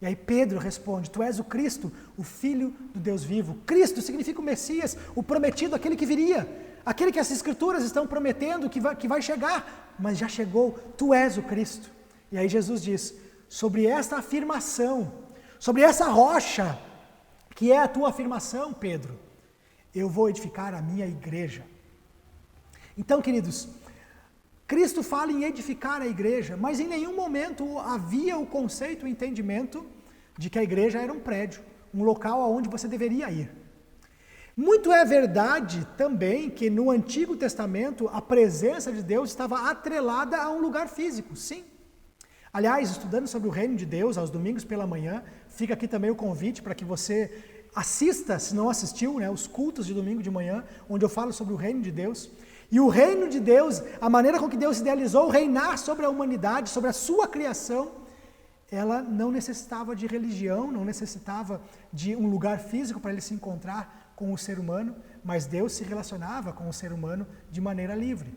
E aí Pedro responde: tu és o Cristo, o Filho do Deus vivo. Cristo significa o Messias, o prometido, aquele que viria, aquele que as Escrituras estão prometendo que vai chegar, mas já chegou, tu és o Cristo. E aí Jesus diz: sobre esta afirmação, sobre essa rocha, que é a tua afirmação, Pedro, eu vou edificar a minha igreja. Então, queridos, Cristo fala em edificar a igreja, mas em nenhum momento havia o conceito, o entendimento de que a igreja era um prédio, um local aonde você deveria ir. Muito é verdade também que no Antigo Testamento a presença de Deus estava atrelada a um lugar físico, sim. Aliás, estudando sobre o reino de Deus aos domingos pela manhã, fica aqui também o convite para que você assista, se não assistiu, os cultos de domingo de manhã, onde eu falo sobre o reino de Deus. E o reino de Deus, a maneira com que Deus idealizou reinar sobre a humanidade, sobre a sua criação, ela não necessitava de religião, não necessitava de um lugar físico para ele se encontrar com o ser humano, mas Deus se relacionava com o ser humano de maneira livre.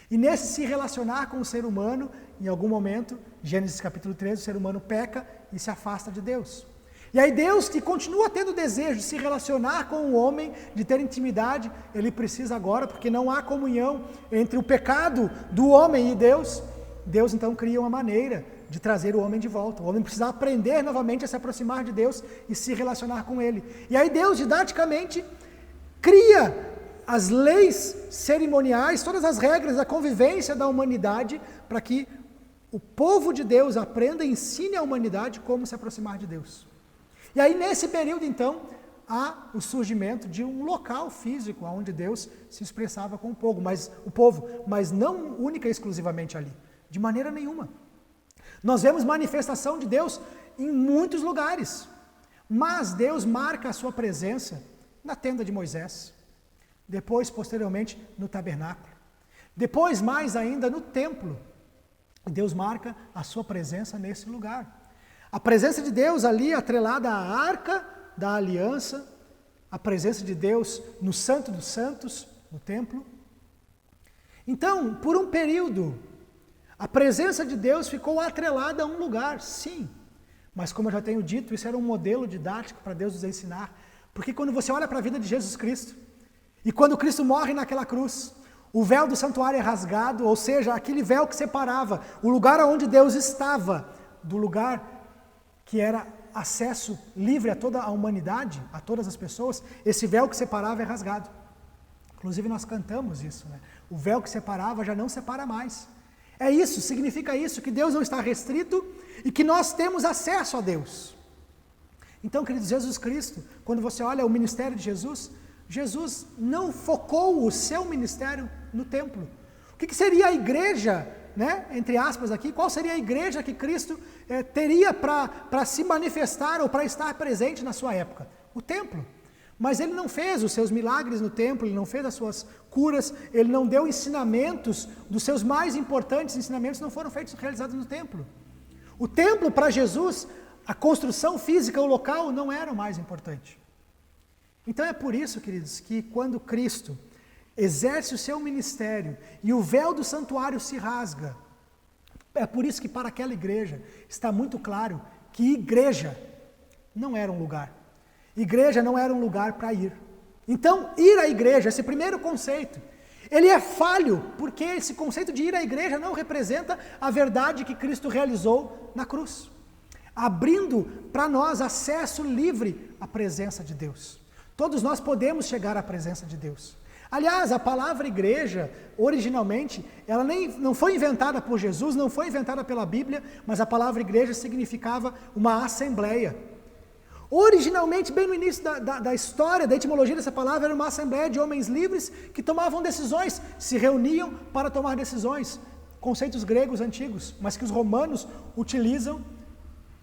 E nesse se relacionar com o ser humano, em algum momento, Gênesis capítulo 13, o ser humano peca e se afasta de Deus. E aí Deus, que continua tendo o desejo de se relacionar com o homem, de ter intimidade, ele precisa agora, porque não há comunhão entre o pecado do homem e Deus, Deus então cria uma maneira de trazer o homem de volta. O homem precisa aprender novamente a se aproximar de Deus e se relacionar com ele. E aí Deus, didaticamente, cria as leis cerimoniais, todas as regras da convivência da humanidade, para que o povo de Deus aprenda e ensine à humanidade como se aproximar de Deus. E aí, nesse período, então, há o surgimento de um local físico onde Deus se expressava com o povo, mas não única e exclusivamente ali, de maneira nenhuma. Nós vemos manifestação de Deus em muitos lugares, mas Deus marca a sua presença na tenda de Moisés, depois, posteriormente, no tabernáculo, depois, mais ainda, no templo. Deus marca a sua presença nesse lugar. A presença de Deus ali atrelada à arca da aliança, a presença de Deus no Santo dos Santos, no templo. Então, por um período, a presença de Deus ficou atrelada a um lugar, sim. Mas como eu já tenho dito, isso era um modelo didático para Deus nos ensinar. Porque quando você olha para a vida de Jesus Cristo, e quando Cristo morre naquela cruz, o véu do santuário é rasgado, ou seja, aquele véu que separava o lugar onde Deus estava do lugar que era acesso livre a toda a humanidade, a todas as pessoas, esse véu que separava é rasgado. Inclusive nós cantamos isso, O véu que separava já não separa mais. É isso, significa isso, que Deus não está restrito e que nós temos acesso a Deus. Então, queridos, Jesus Cristo, quando você olha o ministério de Jesus, Jesus não focou o seu ministério no templo. O que seria a igreja, entre aspas aqui, qual seria a igreja que Cristo teria para se manifestar ou para estar presente na sua época? O templo. Mas ele não fez os seus milagres no templo, ele não fez as suas curas, ele não deu ensinamentos, dos seus mais importantes ensinamentos não foram realizados no templo. O templo para Jesus, a construção física, o local, não era o mais importante. Então é por isso, queridos, que quando Cristo exerce o seu ministério e o véu do santuário se rasga, é por isso que para aquela igreja está muito claro que igreja não era um lugar. Igreja não era um lugar para ir. Então, ir à igreja, esse primeiro conceito, ele é falho, porque esse conceito de ir à igreja não representa a verdade que Cristo realizou na cruz, abrindo para nós acesso livre à presença de Deus. Todos nós podemos chegar à presença de Deus. Aliás, a palavra igreja, originalmente, ela não foi inventada por Jesus, não foi inventada pela Bíblia, mas a palavra igreja significava uma assembleia. Originalmente, bem no início da história, da etimologia dessa palavra, era uma assembleia de homens livres que tomavam decisões, se reuniam para tomar decisões. Conceitos gregos antigos, mas que os romanos utilizam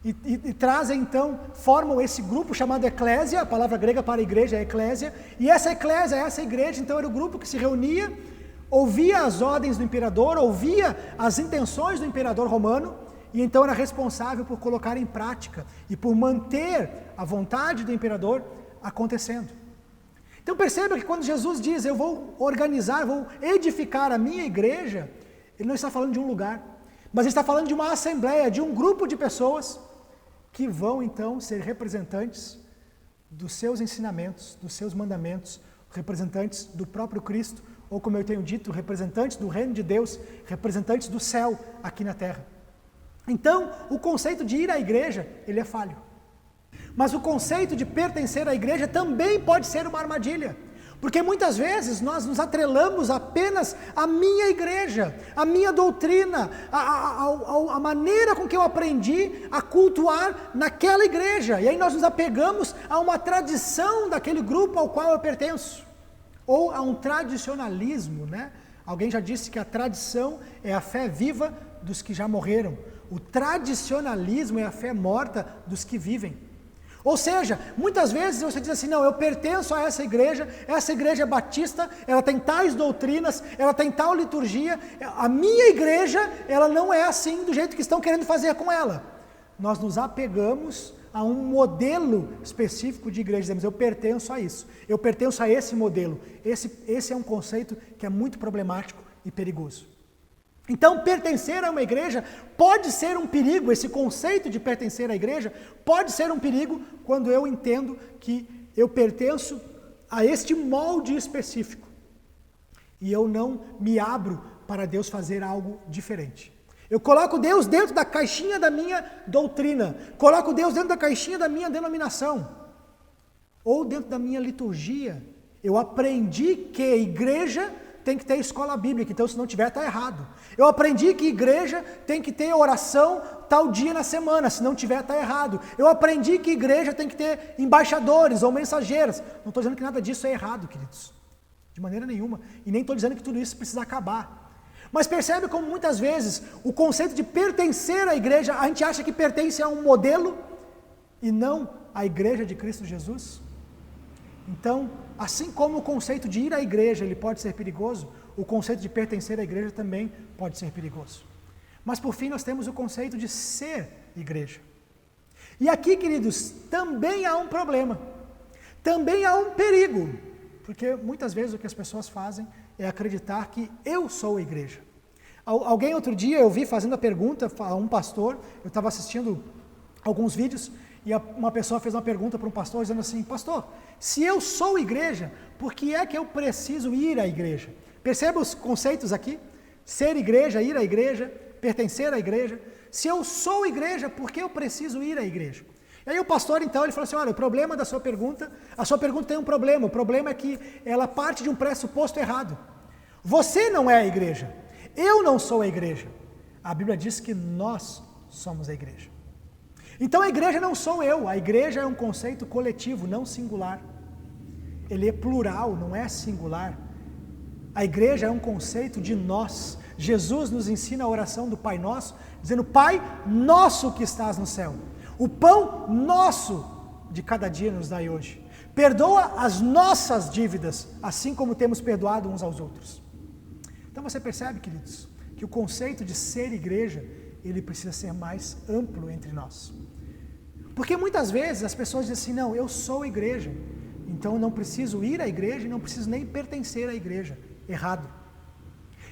e trazem então, formam esse grupo chamado eclésia, a palavra grega para igreja é eclésia, e essa eclésia, essa igreja, então era o grupo que se reunia, ouvia as ordens do imperador, ouvia as intenções do imperador romano, e então era responsável por colocar em prática e por manter a vontade do imperador acontecendo. Então perceba que quando Jesus diz, eu vou organizar, vou edificar a minha igreja, ele não está falando de um lugar, mas ele está falando de uma assembleia, de um grupo de pessoas que vão então ser representantes dos seus ensinamentos, dos seus mandamentos, representantes do próprio Cristo, ou como eu tenho dito, representantes do reino de Deus, representantes do céu aqui na terra. Então, o conceito de ir à igreja, ele é falho. Mas o conceito de pertencer à igreja também pode ser uma armadilha. Porque muitas vezes nós nos atrelamos apenas à minha igreja, à minha doutrina, à maneira com que eu aprendi a cultuar naquela igreja. E aí nós nos apegamos a uma tradição daquele grupo ao qual eu pertenço. Ou a um tradicionalismo, né? Alguém já disse que a tradição é a fé viva dos que já morreram. O tradicionalismo é a fé morta dos que vivem. Ou seja, muitas vezes você diz assim, não, eu pertenço a essa igreja é batista, ela tem tais doutrinas, ela tem tal liturgia, a minha igreja, ela não é assim do jeito que estão querendo fazer com ela. Nós nos apegamos a um modelo específico de igreja, dizemos, eu pertenço a isso, eu pertenço a esse modelo. Esse é um conceito que é muito problemático e perigoso. Então, pertencer a uma igreja pode ser um perigo, esse conceito de pertencer à igreja pode ser um perigo quando eu entendo que eu pertenço a este molde específico e eu não me abro para Deus fazer algo diferente. Eu coloco Deus dentro da caixinha da minha doutrina, coloco Deus dentro da caixinha da minha denominação ou dentro da minha liturgia. Eu aprendi que a igreja tem que ter escola bíblica, então se não tiver, está errado. Eu aprendi que igreja tem que ter oração tal dia na semana, se não tiver, está errado. Eu aprendi que igreja tem que ter embaixadores ou mensageiros. Não estou dizendo que nada disso é errado, queridos. De maneira nenhuma. E nem estou dizendo que tudo isso precisa acabar. Mas percebe como muitas vezes o conceito de pertencer à igreja, a gente acha que pertence a um modelo e não à igreja de Cristo Jesus? Então, assim como o conceito de ir à igreja ele pode ser perigoso, o conceito de pertencer à igreja também pode ser perigoso. Mas por fim nós temos o conceito de ser igreja. E aqui, queridos, também há um problema, também há um perigo, porque muitas vezes o que as pessoas fazem é acreditar que eu sou a igreja. Alguém outro dia eu vi fazendo a pergunta a um pastor, eu estava assistindo alguns vídeos, e uma pessoa fez uma pergunta para um pastor, dizendo assim, pastor, se eu sou igreja, por que é que eu preciso ir à igreja? Perceba os conceitos aqui? Ser igreja, ir à igreja, pertencer à igreja. Se eu sou igreja, por que eu preciso ir à igreja? E aí o pastor, então, ele falou assim, olha, o problema da sua pergunta, a sua pergunta tem um problema, o problema é que ela parte de um pressuposto errado. Você não é a igreja, eu não sou a igreja. A Bíblia diz que nós somos a igreja. Então a igreja não sou eu, a igreja é um conceito coletivo, não singular. Ele é plural, não é singular. A igreja é um conceito de nós. Jesus nos ensina a oração do Pai Nosso, dizendo, Pai nosso que estás no céu, o pão nosso de cada dia nos dai hoje. Perdoa as nossas dívidas, assim como temos perdoado uns aos outros. Então você percebe, queridos, que o conceito de ser igreja, ele precisa ser mais amplo entre nós. Porque muitas vezes as pessoas dizem assim, não, eu sou igreja, então eu não preciso ir à igreja e não preciso nem pertencer à igreja. Errado.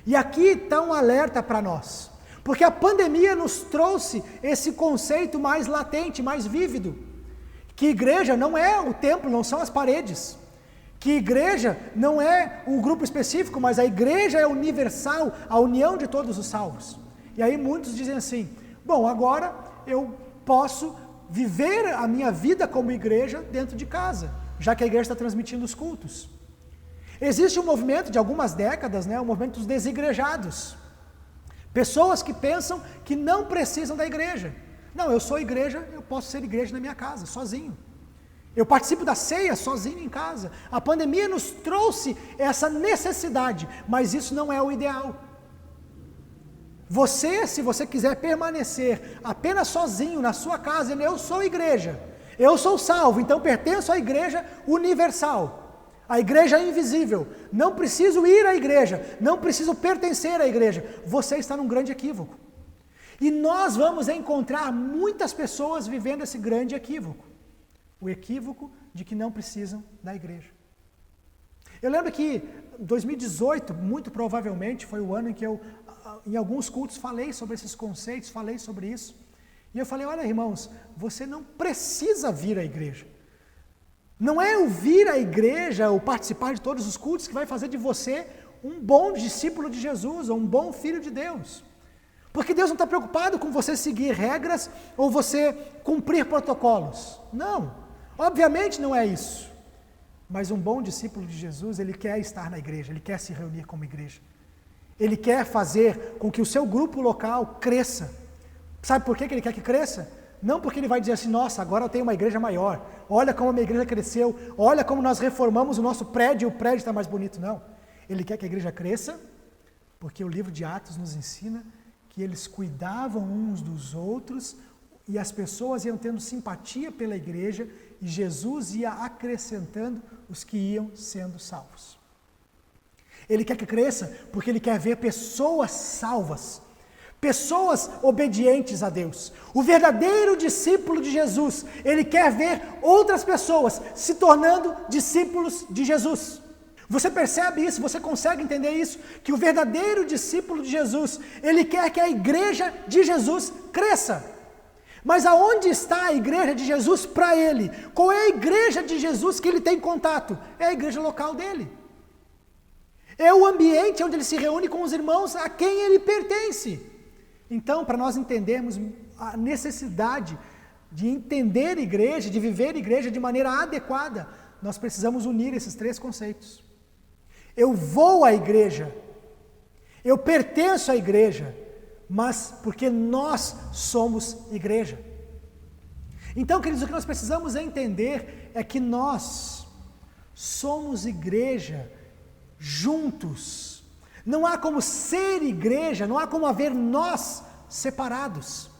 E aqui está um alerta para nós, porque a pandemia nos trouxe esse conceito mais latente, mais vívido, que igreja não é o templo, não são as paredes, que igreja não é um grupo específico, mas a igreja é universal, a união de todos os salvos. E aí muitos dizem assim, bom, agora eu posso viver a minha vida como igreja dentro de casa, já que a igreja está transmitindo os cultos. Existe um movimento de algumas décadas, o movimento dos desigrejados. Pessoas que pensam que não precisam da igreja. Não, eu sou igreja, eu posso ser igreja na minha casa, sozinho. Eu participo da ceia sozinho em casa. A pandemia nos trouxe essa necessidade, mas isso não é o ideal. Você, se você quiser permanecer apenas sozinho na sua casa, dizendo, eu sou igreja, eu sou salvo, então pertenço à igreja universal, a igreja invisível, não preciso ir à igreja, não preciso pertencer à igreja, você está num grande equívoco. E nós vamos encontrar muitas pessoas vivendo esse grande equívoco, o equívoco de que não precisam da igreja. Eu lembro que 2018, muito provavelmente, foi o ano em que eu, em alguns cultos, falei sobre esses conceitos, falei sobre isso. E eu falei, olha irmãos, você não precisa vir à igreja. Não é o vir à igreja ou participar de todos os cultos que vai fazer de você um bom discípulo de Jesus ou um bom filho de Deus. Porque Deus não está preocupado com você seguir regras ou você cumprir protocolos. Não, obviamente não é isso. Mas um bom discípulo de Jesus, ele quer estar na igreja, ele quer se reunir como igreja. Ele quer fazer com que o seu grupo local cresça. Sabe por que ele quer que cresça? Não porque ele vai dizer assim, nossa, agora eu tenho uma igreja maior, olha como a minha igreja cresceu, olha como nós reformamos o nosso prédio e o prédio está mais bonito. Não, ele quer que a igreja cresça, porque o livro de Atos nos ensina que eles cuidavam uns dos outros e as pessoas iam tendo simpatia pela igreja e Jesus ia acrescentando os que iam sendo salvos. Ele quer que cresça porque ele quer ver pessoas salvas, pessoas obedientes a Deus. O verdadeiro discípulo de Jesus, ele quer ver outras pessoas se tornando discípulos de Jesus. Você percebe isso? Você consegue entender isso? Que o verdadeiro discípulo de Jesus, ele quer que a igreja de Jesus cresça. Mas aonde está a igreja de Jesus para ele? Qual é a igreja de Jesus que ele tem contato? É a igreja local dele. É o ambiente onde ele se reúne com os irmãos a quem ele pertence. Então, para nós entendermos a necessidade de entender igreja, de viver igreja de maneira adequada, nós precisamos unir esses três conceitos. Eu vou à igreja, eu pertenço à igreja, mas porque nós somos igreja. Então, queridos, o que nós precisamos entender é que nós somos igreja juntos. Não há como ser igreja, não há como haver nós separados.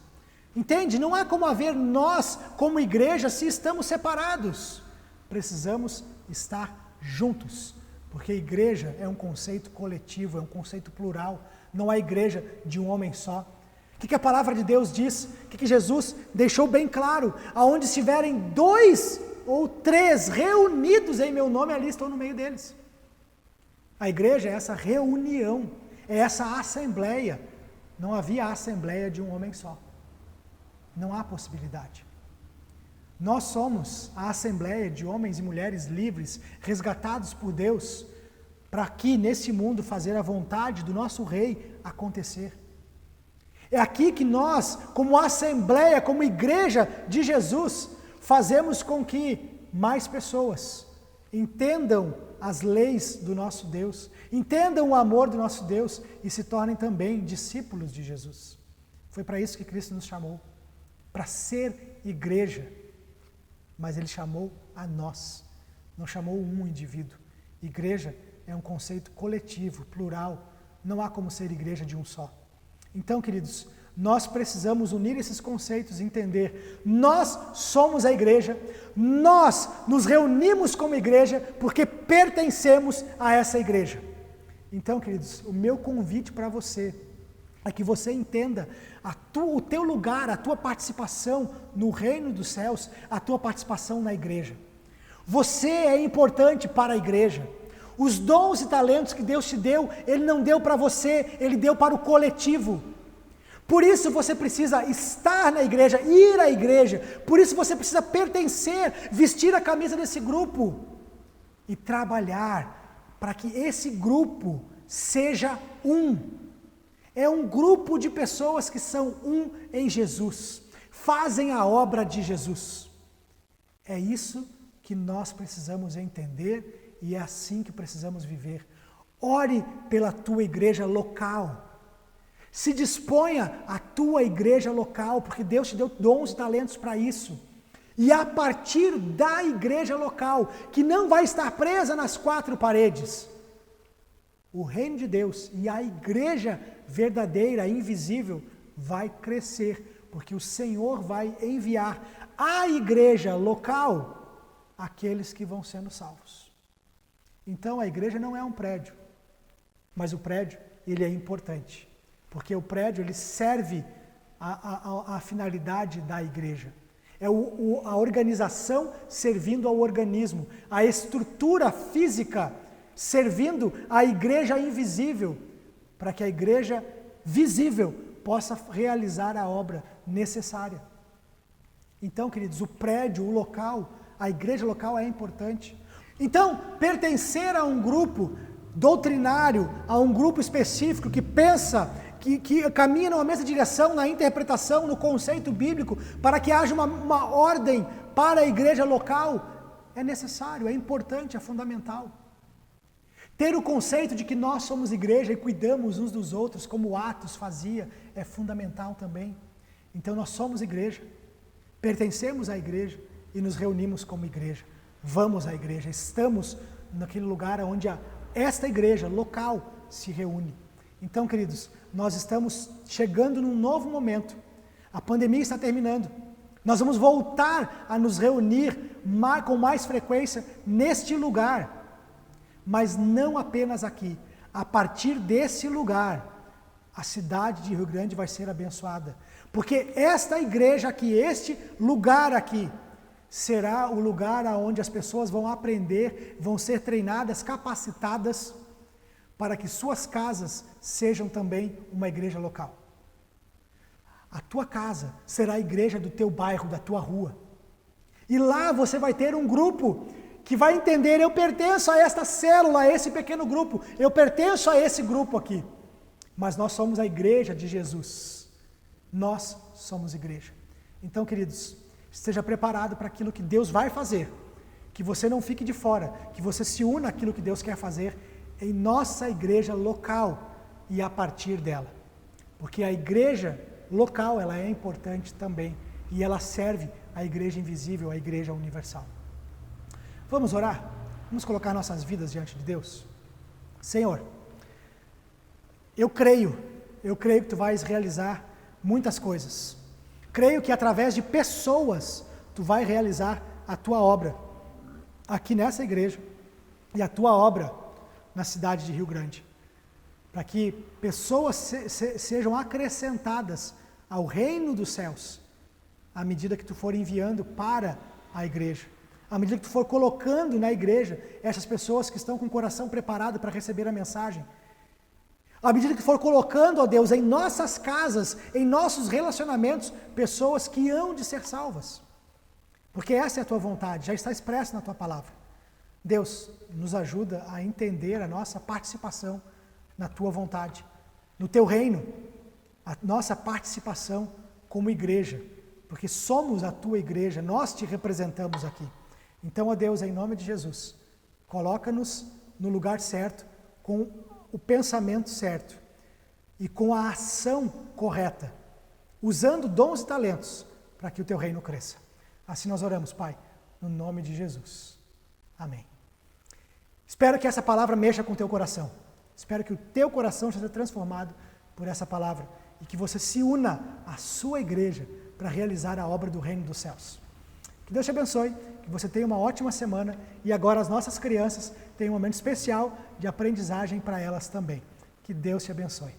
Entende? Não há como haver nós como igreja se estamos separados. Precisamos estar juntos, porque igreja é um conceito coletivo, é um conceito plural. Não há igreja de um homem só. O que a palavra de Deus diz? O que Jesus deixou bem claro? Aonde estiverem 2 ou 3 reunidos em meu nome, ali estou no meio deles. A igreja é essa reunião, é essa assembleia. Não havia assembleia de um homem só. Não há possibilidade. Nós somos a assembleia de homens e mulheres livres, resgatados por Deus, para aqui nesse mundo fazer a vontade do nosso Rei acontecer. É aqui que nós, como assembleia, como igreja de Jesus, fazemos com que mais pessoas entendam as leis do nosso Deus, entendam o amor do nosso Deus e se tornem também discípulos de Jesus. Foi para isso que Cristo nos chamou, para ser igreja, mas Ele chamou a nós, não chamou um indivíduo. Igreja é um conceito coletivo, plural, não há como ser igreja de um só. Então, queridos, nós precisamos unir esses conceitos e entender, nós somos a igreja, nós nos reunimos como igreja porque pertencemos a essa igreja. Então, queridos, o meu convite para você é que você entenda o teu lugar, a tua participação no reino dos céus, a tua participação na igreja. Você é importante para a igreja. Os dons e talentos que Deus te deu, Ele não deu para você, Ele deu para o coletivo. Por isso você precisa estar na igreja, ir à igreja. Por isso você precisa pertencer, vestir a camisa desse grupo e trabalhar para que esse grupo seja um. É um grupo de pessoas que são um em Jesus, fazem a obra de Jesus. É isso que nós precisamos entender e é assim que precisamos viver. Ore pela tua igreja local. Se disponha à tua igreja local, porque Deus te deu dons e talentos para isso. E a partir da igreja local, que não vai estar presa nas 4 paredes, o reino de Deus e a igreja verdadeira, invisível, vai crescer, porque o Senhor vai enviar à igreja local aqueles que vão sendo salvos. Então a igreja não é um prédio, mas o prédio, ele é importante. Porque o prédio ele serve a finalidade da igreja. É a organização servindo ao organismo, a estrutura física servindo à igreja invisível, para que a igreja visível possa realizar a obra necessária. Então, queridos, o prédio, o local, a igreja local é importante. Então, pertencer a um grupo doutrinário, a um grupo específico que pensa, que caminha numa mesma direção, na interpretação, no conceito bíblico, para que haja uma ordem para a igreja local, é necessário, é importante, é fundamental. Ter o conceito de que nós somos igreja e cuidamos uns dos outros, como Atos fazia, é fundamental também. Então nós somos igreja, pertencemos à igreja e nos reunimos como igreja. Vamos à igreja, estamos naquele lugar onde esta igreja local se reúne. Então, queridos, nós estamos chegando num novo momento. A pandemia está terminando. Nós vamos voltar a nos reunir com mais frequência neste lugar. Mas não apenas aqui. A partir desse lugar, a cidade de Rio Grande vai ser abençoada. Porque esta igreja aqui, este lugar aqui, será o lugar onde as pessoas vão aprender, vão ser treinadas, capacitadas, para que suas casas sejam também uma igreja local. A tua casa será a igreja do teu bairro, da tua rua. E lá você vai ter um grupo que vai entender, eu pertenço a esta célula, a esse pequeno grupo, eu pertenço a esse grupo aqui. Mas nós somos a igreja de Jesus. Nós somos igreja. Então, queridos, esteja preparado para aquilo que Deus vai fazer. Que você não fique de fora, que você se una àquilo que Deus quer fazer em nossa igreja local e a partir dela. Porque a igreja local, ela é importante também e ela serve a igreja invisível, a igreja universal. Vamos orar? Vamos colocar nossas vidas diante de Deus? Senhor, eu creio que Tu vais realizar muitas coisas. Creio que através de pessoas Tu vai realizar a Tua obra aqui nessa igreja e a Tua obra na cidade de Rio Grande, para que pessoas sejam acrescentadas ao reino dos céus, à medida que Tu for enviando para a igreja, à medida que Tu for colocando na igreja essas pessoas que estão com o coração preparado para receber a mensagem, à medida que for colocando, ó Deus, em nossas casas, em nossos relacionamentos, pessoas que hão de ser salvas, porque essa é a Tua vontade, já está expressa na Tua palavra. Deus, nos ajuda a entender a nossa participação na Tua vontade, no Teu reino, a nossa participação como igreja, porque somos a Tua igreja, nós Te representamos aqui. Então, ó Deus, em nome de Jesus, coloca-nos no lugar certo, com o pensamento certo e com a ação correta, usando dons e talentos para que o Teu reino cresça. Assim nós oramos, Pai, no nome de Jesus. Amém. Espero que essa palavra mexa com o teu coração. Espero que o teu coração seja transformado por essa palavra e que você se una à sua igreja para realizar a obra do reino dos céus. Que Deus te abençoe, que você tenha uma ótima semana e agora as nossas crianças tenham um momento especial de aprendizagem para elas também. Que Deus te abençoe.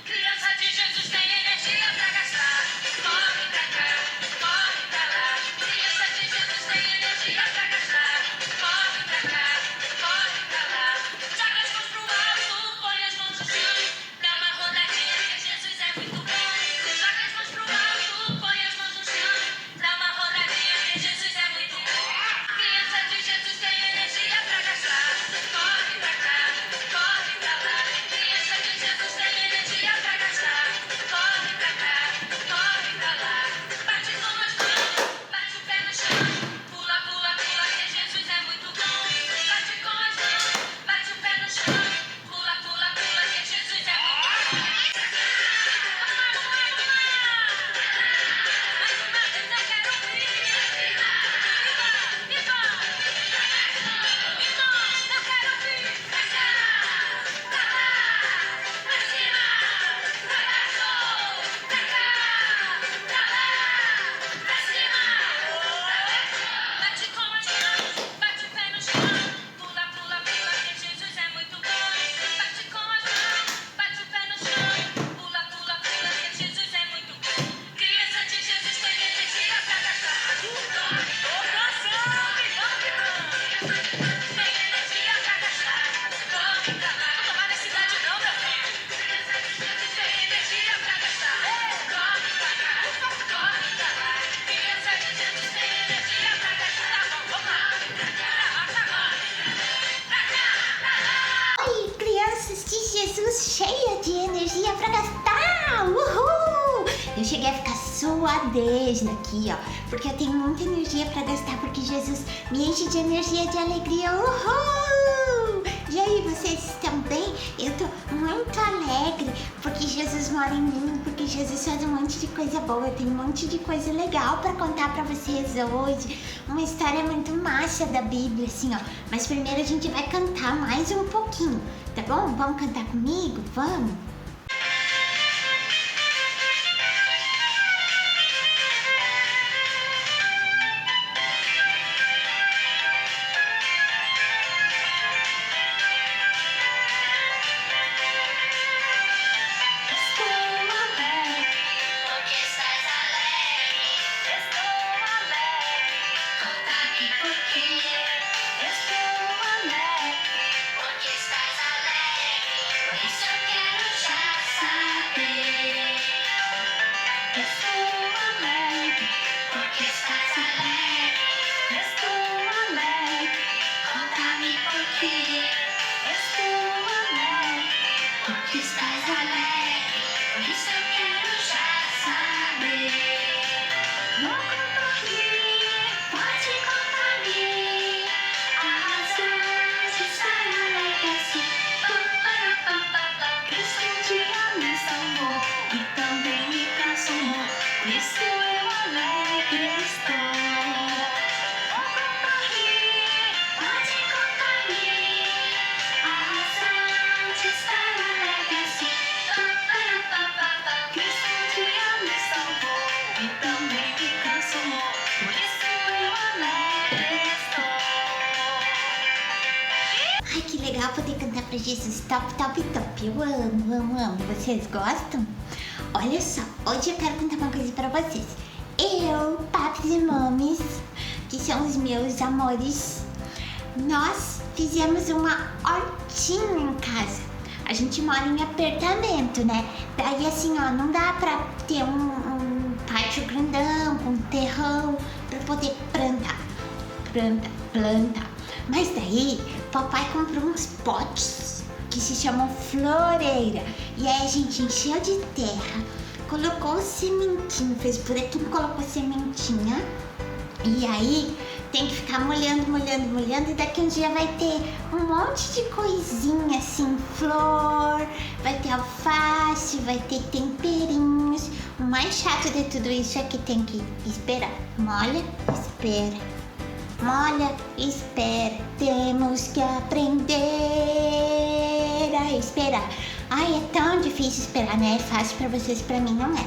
Criança de Jesus tem energia energia pra gastar. Uhul! Eu cheguei a ficar suadez aqui, ó, porque eu tenho muita energia pra gastar, porque Jesus me enche de energia, de alegria. Uhul! E aí, vocês estão bem? Eu tô muito alegre, porque Jesus mora em mim, porque Jesus faz um monte de coisa boa. Eu tenho um monte de coisa legal pra contar pra vocês hoje. Uma história muito massa da Bíblia, assim, ó. Mas primeiro a gente vai cantar mais um pouquinho, tá bom? Vamos cantar comigo? Vamos? Ai, que legal poder cantar pra Jesus. Top, top, top. Eu amo, amo, amo. Vocês gostam? Olha só, hoje eu quero contar uma coisa pra vocês. Eu, papis e mamis, que são os meus amores, nós fizemos uma hortinha em casa. A gente mora em apartamento, né? Daí assim, ó, não dá pra ter um pátio grandão, com terrão, pra poder plantar. Mas daí, papai comprou uns potes que se chamam floreira. E aí a gente encheu de terra, colocou sementinha, fez buraquinho, colocou sementinha. E aí tem que ficar molhando. E daqui um dia vai ter um monte de coisinha assim, flor, vai ter alface, vai ter temperinhos. O mais chato de tudo isso é que tem que esperar. Molha, espera. Molha, espera, temos que aprender a esperar. Ai, é tão difícil esperar, né? É fácil pra vocês, pra mim não é.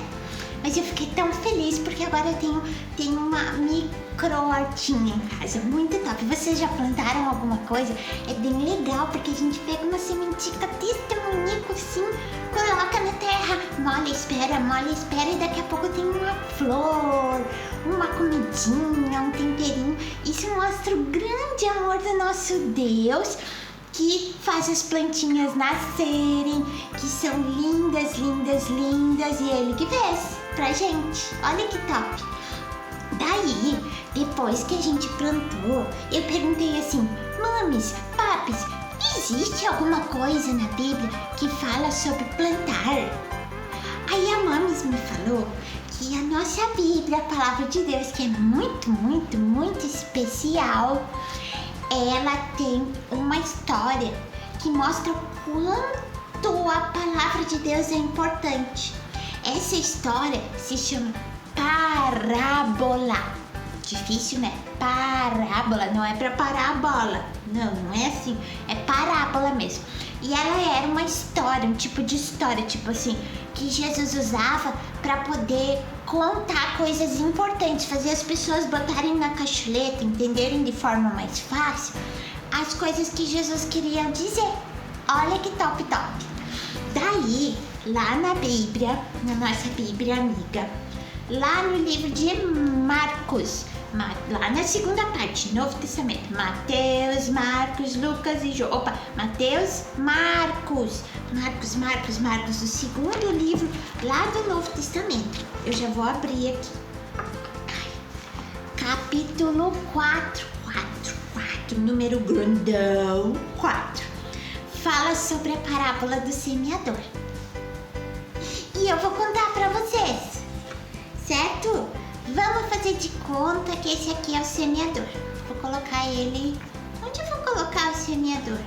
Mas eu fiquei tão feliz porque agora eu tenho uma micro hortinha em casa, muito top. Vocês já plantaram alguma coisa? É bem legal porque a gente pega uma sementinha desse tamanhico assim, coloca na terra, molha, espera e daqui a pouco tem uma flor, uma comidinha, um temperinho. Isso mostra o grande amor do nosso Deus, que faz as plantinhas nascerem, que são lindas, e ele que fez pra gente. Olha que top! Daí, depois que a gente plantou, eu perguntei assim: mames, papis, existe alguma coisa na Bíblia que fala sobre plantar? Aí a mames me falou que a nossa Bíblia, a palavra de Deus, que é muito especial, ela tem uma história que mostra o quanto a palavra de Deus é importante. Essa história se chama parábola. Difícil, né? Parábola, não é pra parar a bola. Não é assim. É parábola mesmo. E ela era uma história, um tipo de história, tipo assim, que Jesus usava pra poder contar coisas importantes, fazer as pessoas botarem na caixuleta, entenderem de forma mais fácil as coisas que Jesus queria dizer. Olha que top. Daí, lá na Bíblia, na nossa Bíblia amiga, lá no livro de Marcos, lá na segunda parte, Novo Testamento, Mateus, Marcos, Lucas e João. Mateus, Marcos, o segundo livro lá do Novo Testamento. Eu já vou abrir aqui. Capítulo 4, número grandão, 4. Fala sobre a parábola do semeador. e eu vou contar pra vocês, certo? Vamos fazer de conta que esse aqui é o semeador. Vou colocar ele... Onde eu vou colocar o semeador?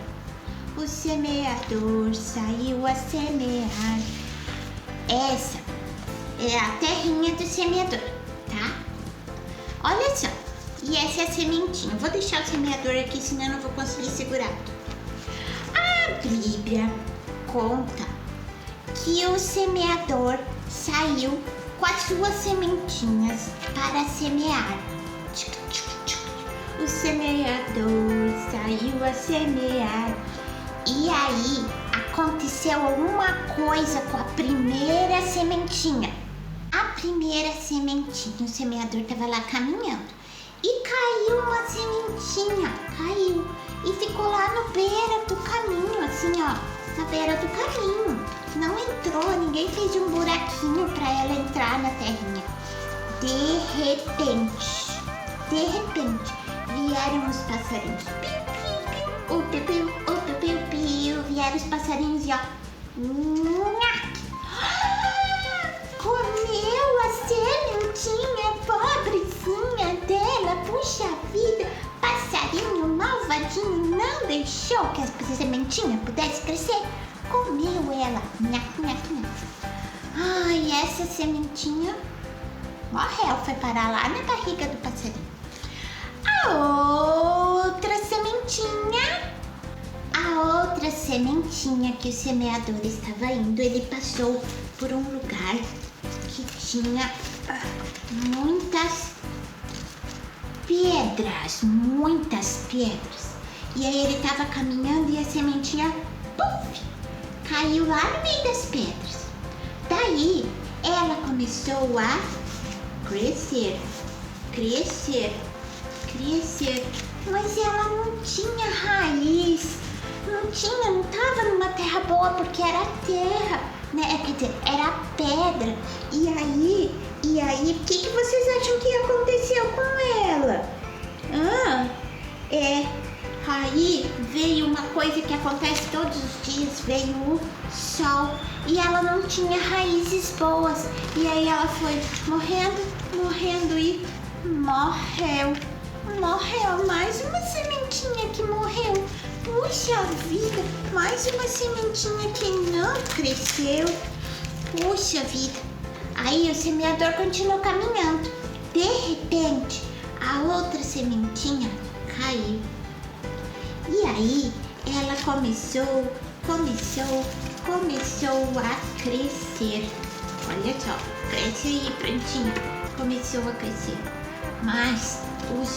O semeador saiu a semear. Essa é a terrinha do semeador, tá? Olha só. E essa é a sementinha. Vou deixar o semeador aqui, senão eu não vou conseguir segurar. A Bíblia conta que o semeador saiu com as suas sementinhas para semear. O semeador saiu a semear. E aí aconteceu alguma coisa com a primeira sementinha. A primeira sementinha, o semeador estava lá caminhando e caiu uma sementinha, caiu e ficou lá no beira do caminho, assim ó, na beira do caminho. Não entrou, ninguém fez um buraquinho para ela entrar na terrinha. De repente, vieram os passarinhos. Piu, piu, piu, piu, piu, piu, vieram os passarinhos e ó, comeu a sementinha pobrezinha dela. Puxa vida, passarinho malvadinho não deixou que a sementinha pudesse crescer. Comeu ela. Ai, essa sementinha morreu, foi parar lá na barriga do passarinho. A outra sementinha que o semeador estava indo, ele passou por um lugar que tinha muitas pedras. E aí ele estava caminhando e a sementinha, puf, caiu lá no meio das pedras. Daí ela começou a crescer, mas ela não tinha raiz, não estava numa terra boa, porque era terra, né? Quer dizer, era pedra. E aí, o que vocês acham que aconteceu com ela? Aí veio uma coisa que acontece todos os dias, veio o sol e ela não tinha raízes boas. E aí ela foi morrendo e morreu. Mais uma sementinha que morreu. Puxa vida, mais uma sementinha que não cresceu. Puxa vida. Aí o semeador continuou caminhando. De repente, a outra sementinha caiu. E aí ela começou a crescer. Olha só, cresce aí, plantinha. Começou a crescer. Mas os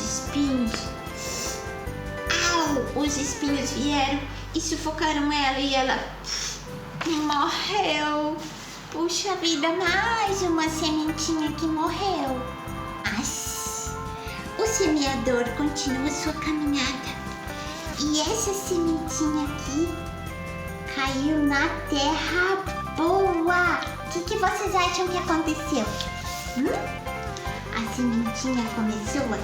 espinhos vieram e sufocaram ela e ela morreu. Puxa vida, mais uma sementinha que morreu. Mas o semeador continua sua caminhada. E essa sementinha aqui caiu na terra boa. O que vocês acham que aconteceu? A sementinha começou a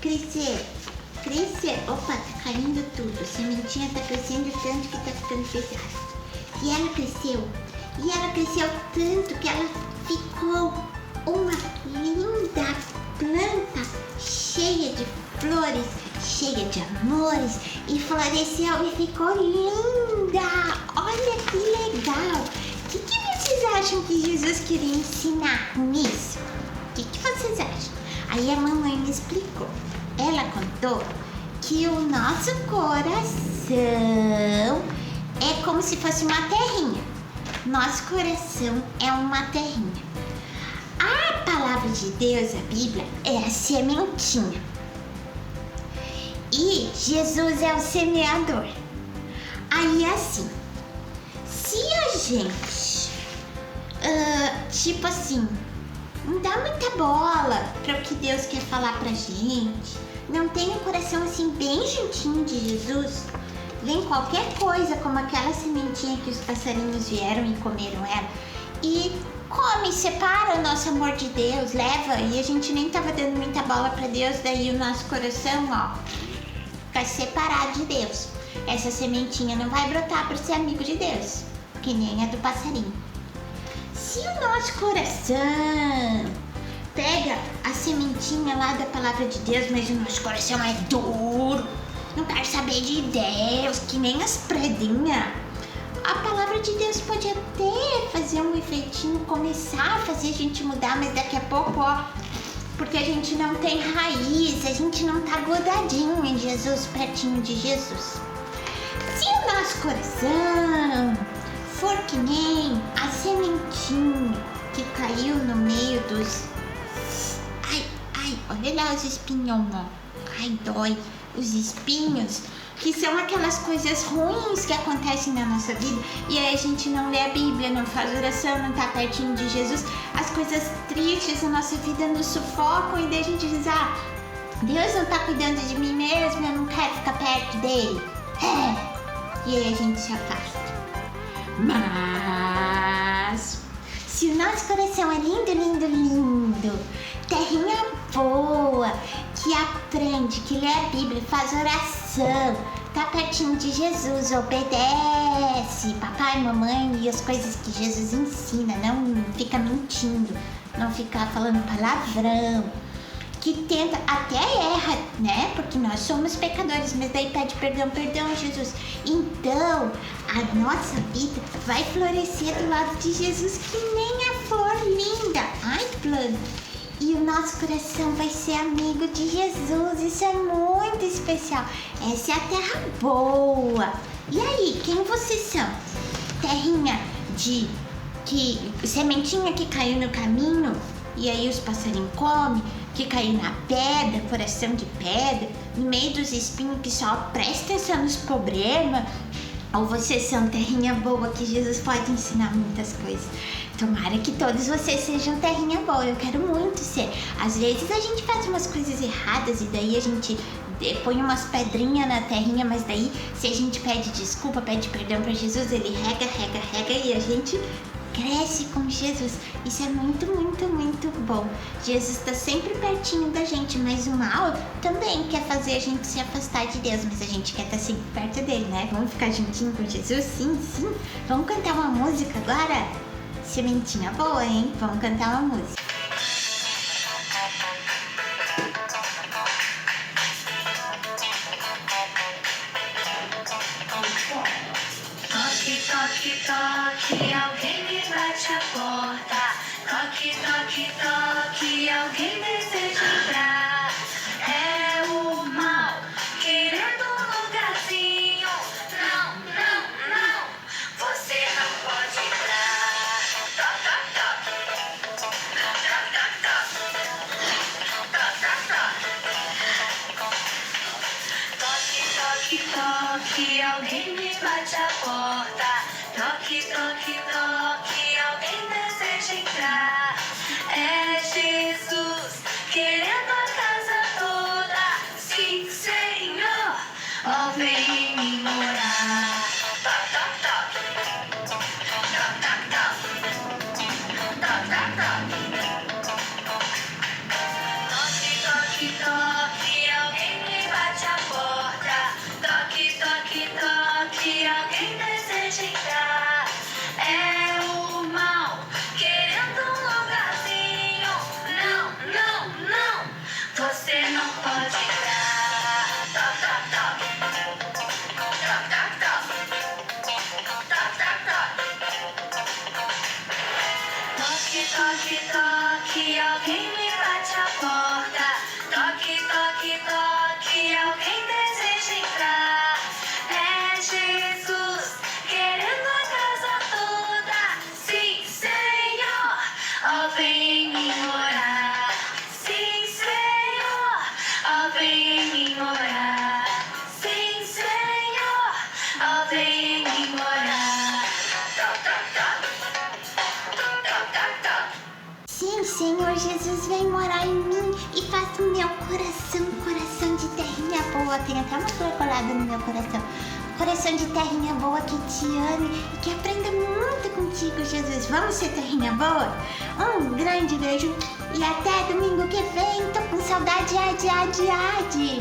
crescer. Opa, tá caindo tudo. A sementinha tá crescendo tanto que tá ficando pesada. E ela cresceu tanto que ela ficou uma linda planta cheia de flores, cheia de amores, e floresceu e ficou linda. Olha que legal. O que vocês acham que Jesus queria ensinar com isso? O que vocês acham? Aí a mamãe me explicou. Ela contou que o nosso coração é como se fosse uma terrinha. Nosso coração é uma terrinha. A palavra de Deus, a Bíblia, é a sementinha. E Jesus é o semeador. Aí assim, se a gente, tipo assim, não dá muita bola para o que Deus quer falar pra gente, não tem um coração assim bem juntinho de Jesus, vem qualquer coisa como aquela sementinha que os passarinhos vieram e comeram ela e come, separa o nosso amor de Deus, leva, e a gente nem tava dando muita bola pra Deus, daí o nosso coração, ó, vai separar de Deus. Essa sementinha não vai brotar para ser amigo de Deus, que nem a do passarinho. se o nosso coração pega a sementinha lá da palavra de Deus, mas o nosso coração é duro, não quer saber de Deus, que nem as predinhas, a palavra de Deus pode até fazer um efeitinho, começar a fazer a gente mudar, mas daqui a pouco, ó, porque a gente não tem raiz, a gente não tá grudadinho em Jesus, pertinho de Jesus. Se o nosso coração for que nem a sementinha que caiu no meio dos... Ai, olha lá os espinhos, ó. Ai, dói. Os espinhos, que são aquelas coisas ruins que acontecem na nossa vida, e aí a gente não lê a Bíblia, não faz oração, não tá pertinho de Jesus, as coisas tristes da nossa vida nos sufocam, e daí a gente diz, Deus não tá cuidando de mim mesmo, eu não quero ficar perto dele. E aí a gente se afasta. Mas se o nosso coração é lindo, lindo, lindo, terrinha boa, que aprende, que lê a Bíblia, faz oração, tá pertinho de Jesus, obedece papai, mamãe e as coisas que Jesus ensina, não fica mentindo, não fica falando palavrão, que tenta, até erra, né? Porque nós somos pecadores, mas daí pede perdão, Jesus. Então, a nossa vida vai florescer do lado de Jesus, que nem a flor linda. Ai, plano. E o nosso coração vai ser amigo de Jesus. Isso é muito especial. Essa é a terra boa. E aí, quem vocês são? Terrinha sementinha que caiu no caminho e aí os passarinhos comem, que caiu na pedra, coração de pedra, no meio dos espinhos que só presta atenção nos problemas? Ou vocês são terrinha boa que Jesus pode ensinar muitas coisas? Tomara que todos vocês sejam terrinha boa, eu quero muito ser. Às vezes a gente faz umas coisas erradas e daí a gente põe umas pedrinhas na terrinha, mas daí se a gente pede desculpa, pede perdão pra Jesus, ele rega e a gente cresce com Jesus. Isso é muito, muito, muito bom. Jesus está sempre pertinho da gente, mas o mal também quer fazer a gente se afastar de Deus, mas a gente quer estar sempre perto dele, né? Vamos ficar juntinho com Jesus? Sim. Vamos cantar uma música agora? Sementinha boa, hein? Vamos cantar uma música. Toque, toque, toque, alguém me bate a porta. Toque, toque, toque, alguém deseja entrar. É o mal, querendo um lugarzinho. Não, você não pode entrar. Toc, toc, toc. Toc, toc, toc. Toc, toc, toc. Toque, toque, toque, alguém me bate a porta. Toque, toque, toque, alguém deseja entrar. É Jesus, querendo a casa toda. Sim, Senhor, ó, vem em mim morar. Toc, toc, toc. Toc, toc, toc. Toc, toc, toc. Toque, toque, toque, alguém me bate a porta. Toque, toque, toque, alguém deseja entrar. É o mal, querendo um lugarzinho. Não, você não pode entrar. Toc, toc, toc. Toc, toc, toc. Toc, toc, toc. Toque, toque, toque, alguém me bate a porta. Toque, toque, toque, alguém deseja entrar. É Jesus, querendo a casa toda. Sim, Senhor, ó, vem em mim morar. Sim, Senhor, ó, vem em mim morar. Sim, Senhor, ó, vem em mim morar. Toc, toc, toc. Toc, toc, toc. Sim, Senhor Jesus, vem morar em mim e faça o meu coração de terrinha boa. Tem até uma flor colada no meu coração. Coração de terrinha boa que te ame e que aprenda muito contigo, Jesus. Vamos ser terrinha boa? Um grande beijo e até domingo que vem. Tô com saudade,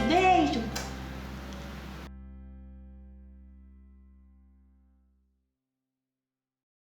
Beijo.